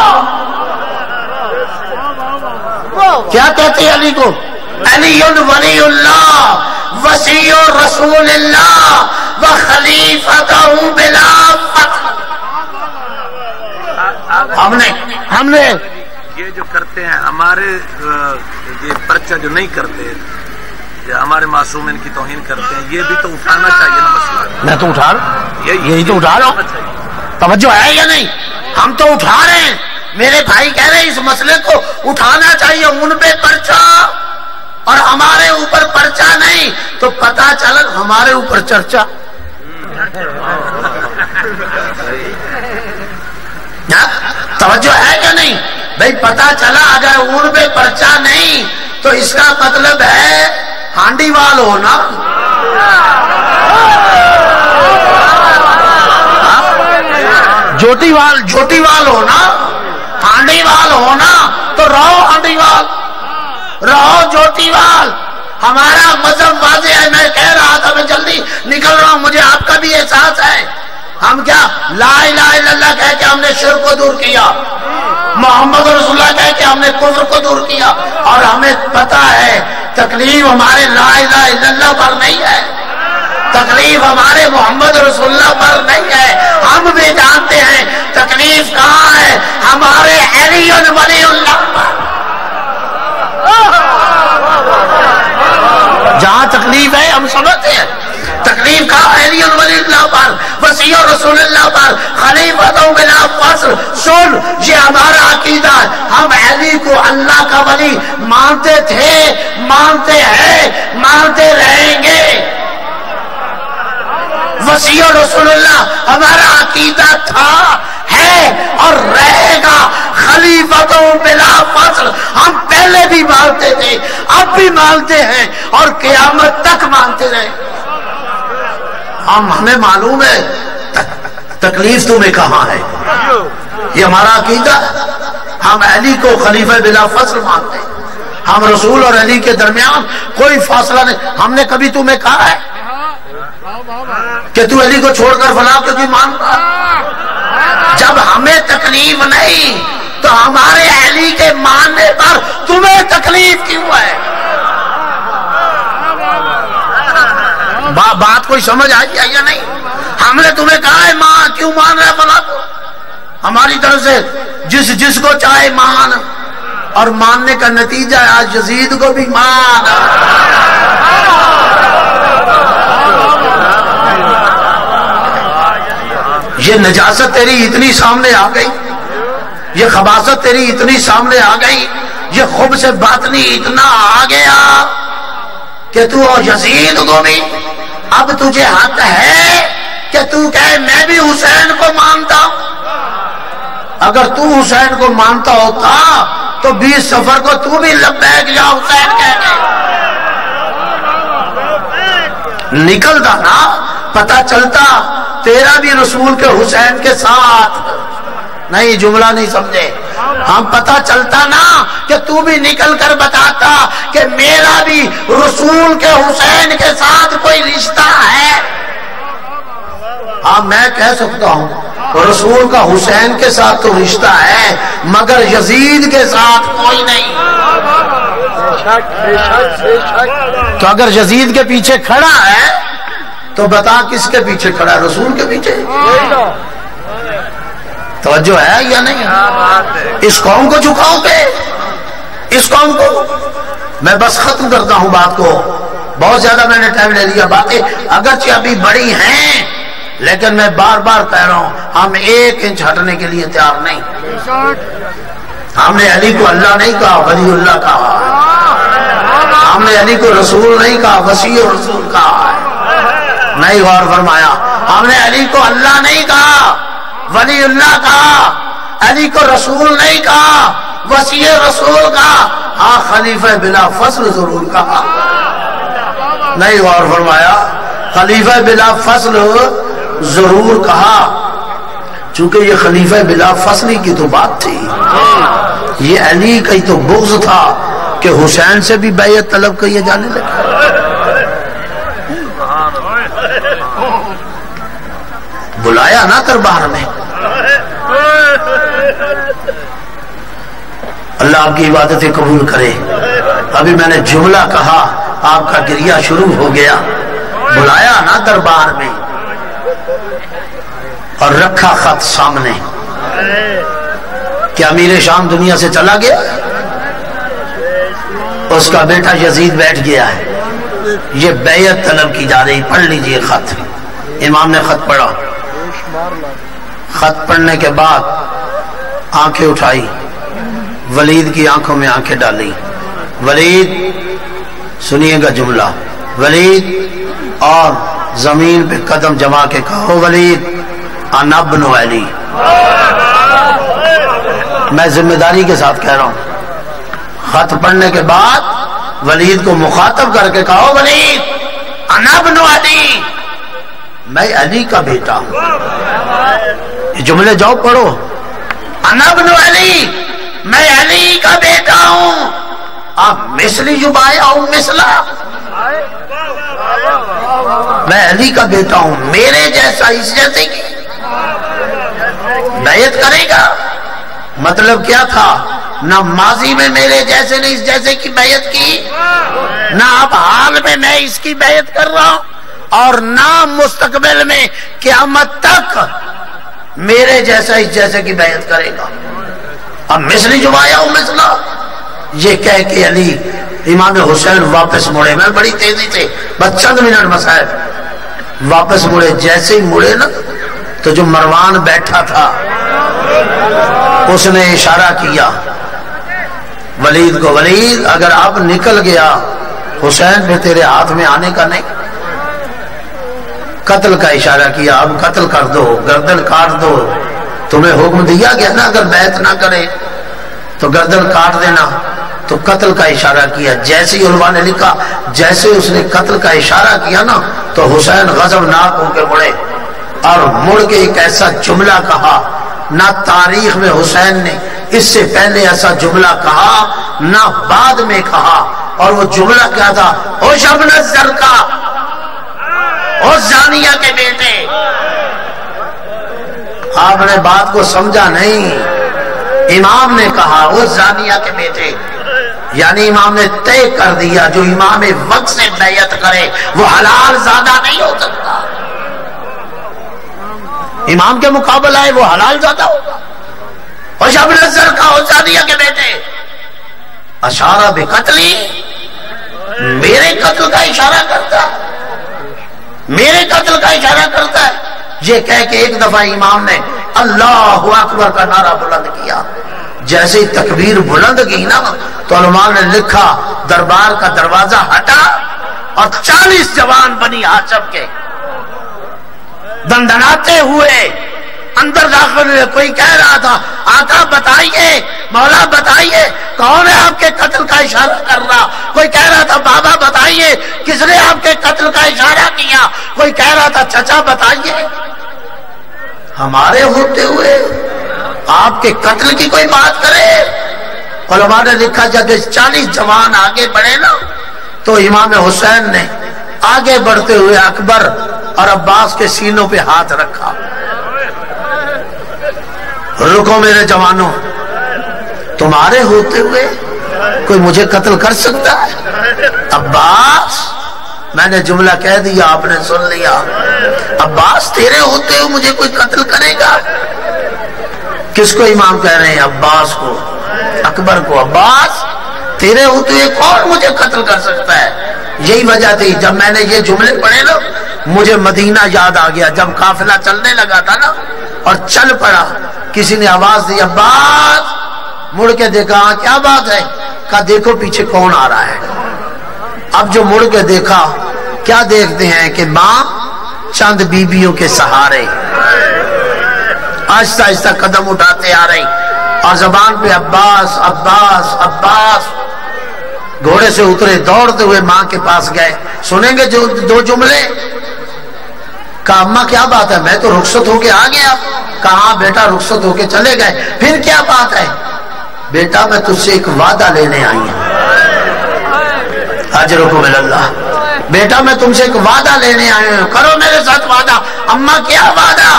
کیا کہتے ہیں علی کو؟ علی ولی اللہ وصی رسول اللہ وخلیفتہ بلا فخر۔ ہم نے یہ جو کرتے ہیں ہمارے یہ پرچہ جو نہیں کرتے، یہ ہمارے معصومین کی توہین کرتے ہیں، یہ بھی تو اٹھانا چاہیے نا مسئلہ۔ میں تو اٹھا رہا ہوں، یہی تو اٹھا رہا ہوں، توجہ ہے یا نہیں؟ ہم تو اٹھا رہے ہیں، میرے بھائی کہہ رہے ہیں اس مسئلے کو اٹھانا چاہیے، ان پہ پرچہ اور ہمارے اوپر پرچہ نہیں، تو پتہ چلا ہمارے اوپر چرچا۔ توجہ ہے کہ نہیں بھائی؟ پتہ چلا اگر ان پہ پرچہ نہیں تو اس کا مطلب ہے ہانڈی وال ہونا، جوٹی وال ہونا، ہانڈی وال ہونا، تو رہو ہانڈی وال، رہو جوٹی وال۔ ہمارا مذہب واضح ہے، میں کہہ رہا تھا، میں جلدی نکل رہا ہوں، مجھے آپ کا بھی احساس ہے۔ ہم کیا لا الہ الا اللہ کہہ کے ہم نے شرک کو دور کیا، محمد رسول اللہ کہہ کے ہم نے کفر کو دور کیا، اور ہمیں پتہ ہے تکلیف ہمارے لا الہ الا اللہ پر نہیں ہے، تکلیف ہمارے محمد رسول اللہ پر نہیں ہے۔ ہم بھی جانتے ہیں تکلیف کہاں ہے، ہمارے علی ولی اللہ پر۔ جہاں تکلیف ہے ہم سمجھتے ہیں، تکلیف کا علی ولی اللہ پر، وصی رسول اللہ پر، خلیفتہ بلا فصل۔ سن، یہ ہمارا عقیدہ ہے، ہم علی کو اللہ کا ولی مانتے تھے، مانتے ہیں، مانتے رہیں گے۔ وصی رسول اللہ ہمارا عقیدہ تھا، ہے اور رہے گا، خلیفتوں بلا فصل۔ ہم پہلے بھی مانتے تھے، اب بھی مانتے ہیں، اور قیامت تک مانتے رہے۔ ہمیں معلوم ہے تکلیف تمہیں کہاں ہے، یہ ہمارا عقیدہ۔ ہم علی کو خلیفہ بلا فصل مانتے ہیں، ہم رسول اور علی کے درمیان کوئی فاصلہ نہیں۔ ہم نے کبھی تمہیں کہا ہے کہ تو علی کو چھوڑ کر فلاں کو کیوں مان رہا؟ جب ہمیں تکلیف نہیں تو ہمارے علی کے ماننے پر تمہیں تکلیف کیوں ہے؟ بات کوئی سمجھ آئی ہے یا نہیں؟ ہم نے تمہیں کہا ہے ماں کیوں مان رہا ہے فلاں کو؟ ہماری طرف سے جس کو چاہے مان، اور ماننے کا نتیجہ ہے آج یزید کو بھی مان۔ یہ نجاست تیری اتنی سامنے آ گئی، یہ خباثت تیری اتنی سامنے آ گئی، یہ خبث باطنی اتنا آ گیا کہ تو اور یزید کو بھی اب تجھے حق ہے کہ تو کہے میں بھی حسین کو مانتا ہوں. اگر تو حسین کو مانتا ہوتا تو 20 صفر کو تو بھی لبیک یا حسین کہنے نکلتا نا، پتہ چلتا تیرا بھی رسول کے حسین کے ساتھ. نہیں جملہ نہیں سمجھے، ہم پتہ چلتا نا کہ تو بھی نکل کر بتاتا کہ میرا بھی رسول کے حسین کے ساتھ کوئی رشتہ ہے. ہاں میں کہہ سکتا ہوں رسول کا حسین کے ساتھ تو رشتہ ہے مگر یزید کے ساتھ کوئی نہیں. تو اگر یزید کے پیچھے کھڑا ہے تو بتا کس کے پیچھے کھڑا ہے؟ رسول کے پیچھے. توجہ ہے یا نہیں؟ اس قوم کو جھکاؤ گے؟ اس قوم کو میں بس ختم کرتا ہوں بات کو، بہت زیادہ میں نے ٹائم لے لیا. باتیں اگرچہ ابھی بڑی ہیں لیکن میں بار بار کہہ رہا ہوں ہم 1 انچ ہٹنے کے لیے تیار نہیں. ہم نے علی کو اللہ نہیں کہا، ولی اللہ کہا. ہم نے علی کو رسول نہیں کہا، وسیع رسول کہا. نہیں غور فرمایا، ہم نے علی کو اللہ نہیں کہا، ولی اللہ کہا. علی کو رسول نہیں کہا، وسیع رسول کہا. ہاں خلیفہ بلا فصل ضرور کہا. نہیں غور فرمایا، خلیفہ بلا فصل ضرور کہا، چونکہ یہ خلیفہ بلا فصلی کی تو بات تھی. یہ علی کا ہی تو بغض تھا کہ حسین سے بھی بیعت طلب کیے جانے لگے. بلایا نا دربار میں. اللہ آپ کی عبادتیں قبول کرے. ابھی میں نے جملہ کہا آپ کا گریہ شروع ہو گیا. بلایا نا دربار میں اور رکھا خط سامنے کہ امیر شام دنیا سے چلا گیا، اس کا بیٹا یزید بیٹھ گیا ہے، یہ بیعت طلب کی جا رہی. پڑھ لیجئے خط. امام نے خط پڑھا. خط پڑھنے کے بعد آنکھیں اٹھائی، ولید کی آنکھوں میں آنکھیں ڈالی. ولید سنیے گا جملہ، ولید اور زمین پہ قدم جما کے کہو ولید انا ابن علی. میں ذمہ داری کے ساتھ کہہ رہا ہوں. خط پڑھنے کے بعد ولید کو مخاطب کر کے کہو ولید انا ابن علی، میں علی کا بیٹا ہوں. یہ جملے جاؤ پڑھو. انا ابن علی، میں علی کا بیٹا ہوں. آپ مثلی جبایا ہوں مثلا، میں علی کا بیٹا ہوں. میرے جیسا اس جیسے کی بیعت کرے گا. مطلب کیا تھا؟ نہ ماضی میں میرے جیسے نے اس جیسے کی بیعت کی، نہ اب حال میں میں اس کی بیعت کر رہا ہوں، اور نہ مستقبل میں قیامت تک میرے جیسا اس جیسے کی بیعت کرے گا. اب مثلی جبایا ہوں مثلا، یہ کہہ کے علی امام حسین واپس مڑے. میں بڑی تیزی سے بس چند منٹ مسائل واپس مڑے. جیسے ہی مڑے نا تو جو مروان بیٹھا تھا اس نے اشارہ کیا ولید کو، ولید اگر اب نکل گیا حسین پہ تیرے ہاتھ میں آنے کا نہیں. قتل کا اشارہ کیا، اب قتل کر دو، گردن کاٹ دو. تمہیں حکم دیا گیا نا اگر بیعت نہ کرے تو گردن کاٹ دینا. تو قتل کا اشارہ کیا. جیسے ہی علماء نے لکھا جیسے اس نے قتل کا اشارہ کیا نا تو حسین غضبناک ہو کے مڑے اور مڑ کے ایک ایسا جملہ کہا نہ تاریخ میں حسین نے اس سے پہلے ایسا جملہ کہا نہ بعد میں کہا. اور وہ جملہ کیا تھا؟ او شبن الزرقا، او زانیہ کے بیٹے. آپ نے بات کو سمجھا نہیں. امام نے کہا وہ زانیہ کے بیٹے، یعنی امام نے طے کر دیا جو امام وقت سے بیعت کرے وہ حلال زادہ نہیں ہو سکتا. امام کے مقابلہ ہے وہ حلال زادہ ہوگا. اور شبن الزرقا اور زانیہ کے بیٹے اشارہ بقتلی، میرے قتل کا اشارہ کرتا ہے، میرے قتل کا اشارہ کرتا ہے. یہ کہہ کے ایک دفعہ امام نے اللہ اکبر کا نعرہ بلند کیا. جیسے ہی تکبیر بلند کی نا تو علماء نے لکھا دربار کا دروازہ ہٹا اور 40 جوان بنی ہاشم کے دندناتے ہوئے اندر داخل ہوئے. کوئی کہہ رہا تھا آقا بتائیے مولا بتائیے کون ہے آپ کے قتل کا اشارہ کر رہا. کوئی کہہ رہا تھا بابا بتائیے کس نے آپ کے قتل کا اشارہ کیا. کوئی کہہ رہا تھا چچا بتائیے. ہمارے ہوتے ہوئے آپ کے قتل کی کوئی بات کرے. علماء نے لکھا جب 40 جوان آگے بڑھے نا تو امام حسین نے آگے بڑھتے ہوئے اکبر اور عباس کے سینوں پہ ہاتھ رکھا. رکو میرے جوانوں, تمہارے ہوتے ہوئے کوئی مجھے قتل کر سکتا ہے؟ عباس, میں نے جملہ کہہ دیا آپ نے سن لیا. عباس تیرے ہوتے ہوئے مجھے کوئی قتل کرے گا؟ کس کو امام کہہ رہے ہیں؟ عباس کو, اکبر کو. عباس تیرے ہوتے ہوئے کون مجھے قتل کر سکتا ہے؟ یہی وجہ تھی جب میں نے یہ جملے پڑھے نا مجھے مدینہ یاد آ گیا. جب قافلہ چلنے لگا تھا نا اور چل پڑا, کسی نے آواز دی عباس. مڑ کے دیکھا کیا بات ہے؟ کہا دیکھو پیچھے کون آ رہا ہے. اب جو مڑ کے دیکھا کیا دیکھتے ہیں کہ ماں چند بیبیوں کے سہارے آہستہ آہستہ قدم اٹھاتے آ رہی اور زبان پہ عباس عباس عباس. گھوڑے سے اترے, دوڑتے ہوئے ماں کے پاس گئے. سنیں گے جو 2 جملے. کہا اماں کیا بات ہے؟ میں تو رخصت ہو کے آ گیا. کہا بیٹا رخصت ہو کے چلے گئے. پھر کیا بات ہے؟ بیٹا میں تجھ سے ایک وعدہ لینے آئی ہوں. اجرکم اللہ. بیٹا میں تم سے ایک وعدہ لینے آئی ہوں, کرو میرے ساتھ وعدہ. اماں کیا وعدہ؟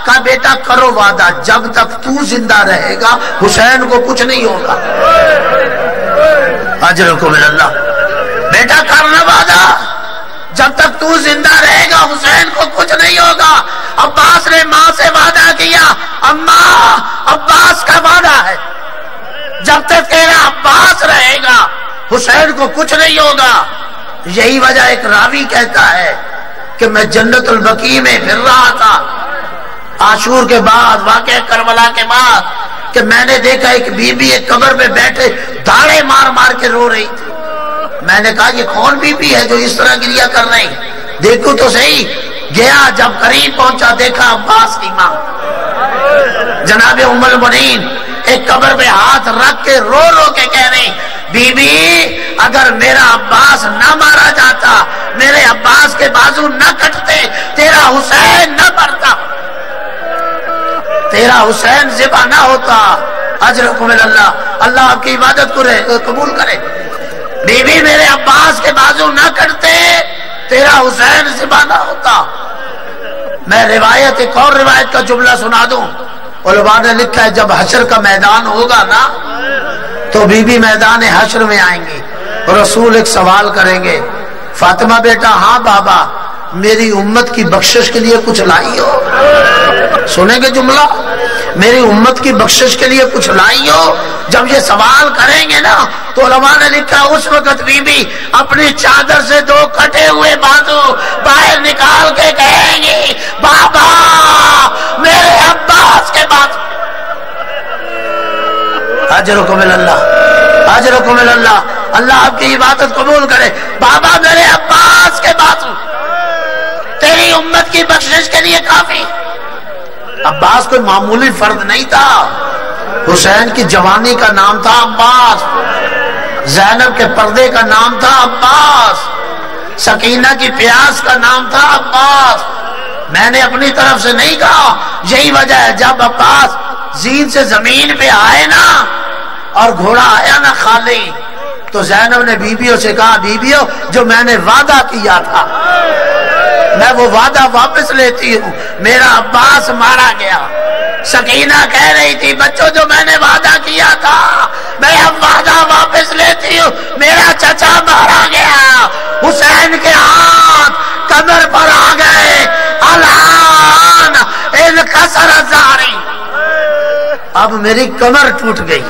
کہا بیٹا کرو وعدہ, جب تک تو زندہ رہے گا حسین کو کچھ نہیں ہوگا. اجرکم اللہ. بیٹا کرنا وعدہ, جب تک تو زندہ رہے گا حسین کو کچھ نہیں ہوگا. عباس نے ماں سے وعدہ کیا, اماں عباس کا وعدہ ہے, جب تک تیرا عباس رہے گا حسین کو کچھ نہیں ہوگا. یہی وجہ ایک راوی کہتا ہے کہ میں جنت البقیع میں پھر رہا تھا عاشور کے بعد, واقعہ کربلا کے بعد, کہ میں نے دیکھا ایک بی بی ایک قبر پہ بیٹھے داڑے مار مار کے رو رہی تھی. میں نے کہا یہ کون بی بی ہے جو اس طرح گریہ کر رہی؟ دیکھو تو صحیح. گیا, جب قریب پہنچا دیکھا عباس کی ماں جناب ام المؤمنین ایک قبر پہ ہاتھ رکھ کے رو رو کے کہہ رہی بی بی اگر میرا عباس نہ مارا جاتا, میرے عباس کے بازو نہ کٹتے, تیرا حسین نہ مرتا, تیرا حسین ذبح نہ ہوتا. اجرکم اللہ. اللہ آپ کی عبادت کو قبول کرے. بی بی میرے عباس کے بازو نہ کٹتے, تیرا حسین ذبح نہ ہوتا. میں روایت, ایک اور روایت کا جملہ سنا دوں. علماء نے لکھا ہے جب حشر کا میدان ہوگا نا تو بی بی میدان حشر میں آئیں گی. رسول ایک سوال کریں گے, فاطمہ بیٹا ہاں بابا میری امت کی بخشش کے لیے کچھ لائی ہو؟ سنیں گے جملہ, میری امت کی بخشش کے لیے کچھ لائی ہو؟ جب یہ سوال کریں گے نا تو علماء نے لکھا اس وقت بی بی اپنی چادر سے 2 کٹے ہوئے بازو باہر نکال کے کہیں گی بابا میرے عباس کے بازو. اجرکم اللہ, اجرکم اللہ. اللہ آپ کی عبادت قبول کرے. بابا میرے عباس کے بازو تیری امت کی بخشش کے لیے کافی. عباس کوئی معمولی فرد نہیں تھا. حسین کی جوانی کا نام تھا عباس, زینب کے پردے کا نام تھا عباس, سکینہ کی پیاس کا نام تھا عباس. میں نے اپنی طرف سے نہیں کہا. یہی وجہ ہے جب عباس زین سے زمین پہ آئے نا اور گھوڑا آیا نا خالی, تو زینب نے بیبیوں سے کہا بیبیوں جو میں نے وعدہ کیا تھا میں وہ وعدہ واپس لیتی ہوں, میرا عباس مارا گیا. سکینہ کہہ رہی تھی بچوں جو میں نے وعدہ کیا تھا میں اب وعدہ واپس لیتی ہوں, میرا چچا مارا گیا. حسین کے ہاتھ کمر پر آ گئے, الان انکسر زاری, اب میری کمر ٹوٹ گئی.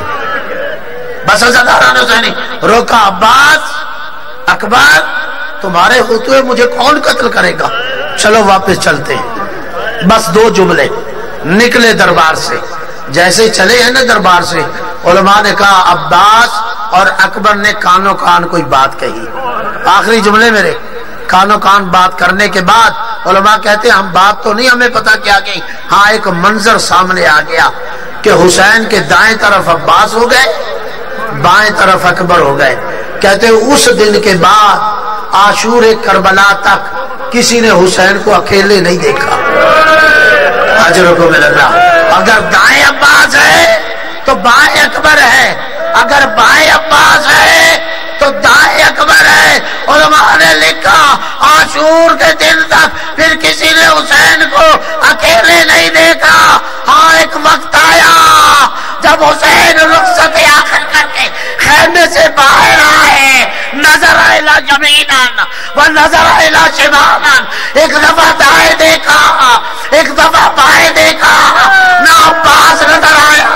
بس عزاداران حسینی روکا, عباس اکبر تمہارے ہوتے ہوئے مجھے کون قتل کرے گا, چلو واپس چلتے ہیں. بس 2 جملے. نکلے دربار سے, جیسے چلے ہیں نا دربار سے علماء نے کہا عباس اور اکبر نے کانوں کان کوئی بات کہی. آخری جملے میرے کانوں کان بات کرنے کے بعد علماء کہتے ہیں ہم بات تو نہیں ہمیں پتا کیا کہی. ہاں ایک منظر سامنے آ گیا کہ حسین کے دائیں طرف عباس ہو گئے, بائیں طرف اکبر ہو گئے. کہتے ہیں اس دن کے بعد عاشور کربلا تک کسی نے حسین کو اکیلے نہیں دیکھا. اجرکم اللہ. اگر دائیں عباس ہے تو بائیں اکبر ہے, اگر بائیں عباس ہے تو دائیں اکبر ہے. علماء نے لکھا عاشور کے دن تک پھر کسی نے حسین کو اکیلے نہیں دیکھا. ہاں ایک وقت آیا جب حسین رخصت آخر کر کے خیمے سے باہر آئے, نظر الی یمیناً و نظر الی شمالاً, ایک دفعہ دائیں دیکھا ایک دفعہ بائیں دیکھا, نہ عباس نظر آیا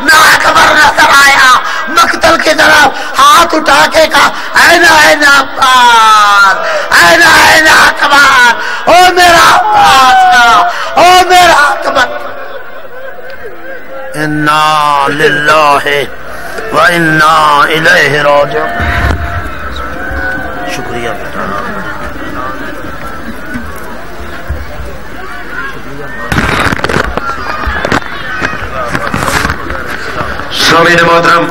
نہ اکبر نظر آیا. مقتل کی طرف ہاتھ اٹھا کے کہا این این عباس این این اکبر, او میرا عباس کا, او میرا اکبر. انا للہ و انا الیہ راجعون. شکریہ بیٹا. سامعین محترم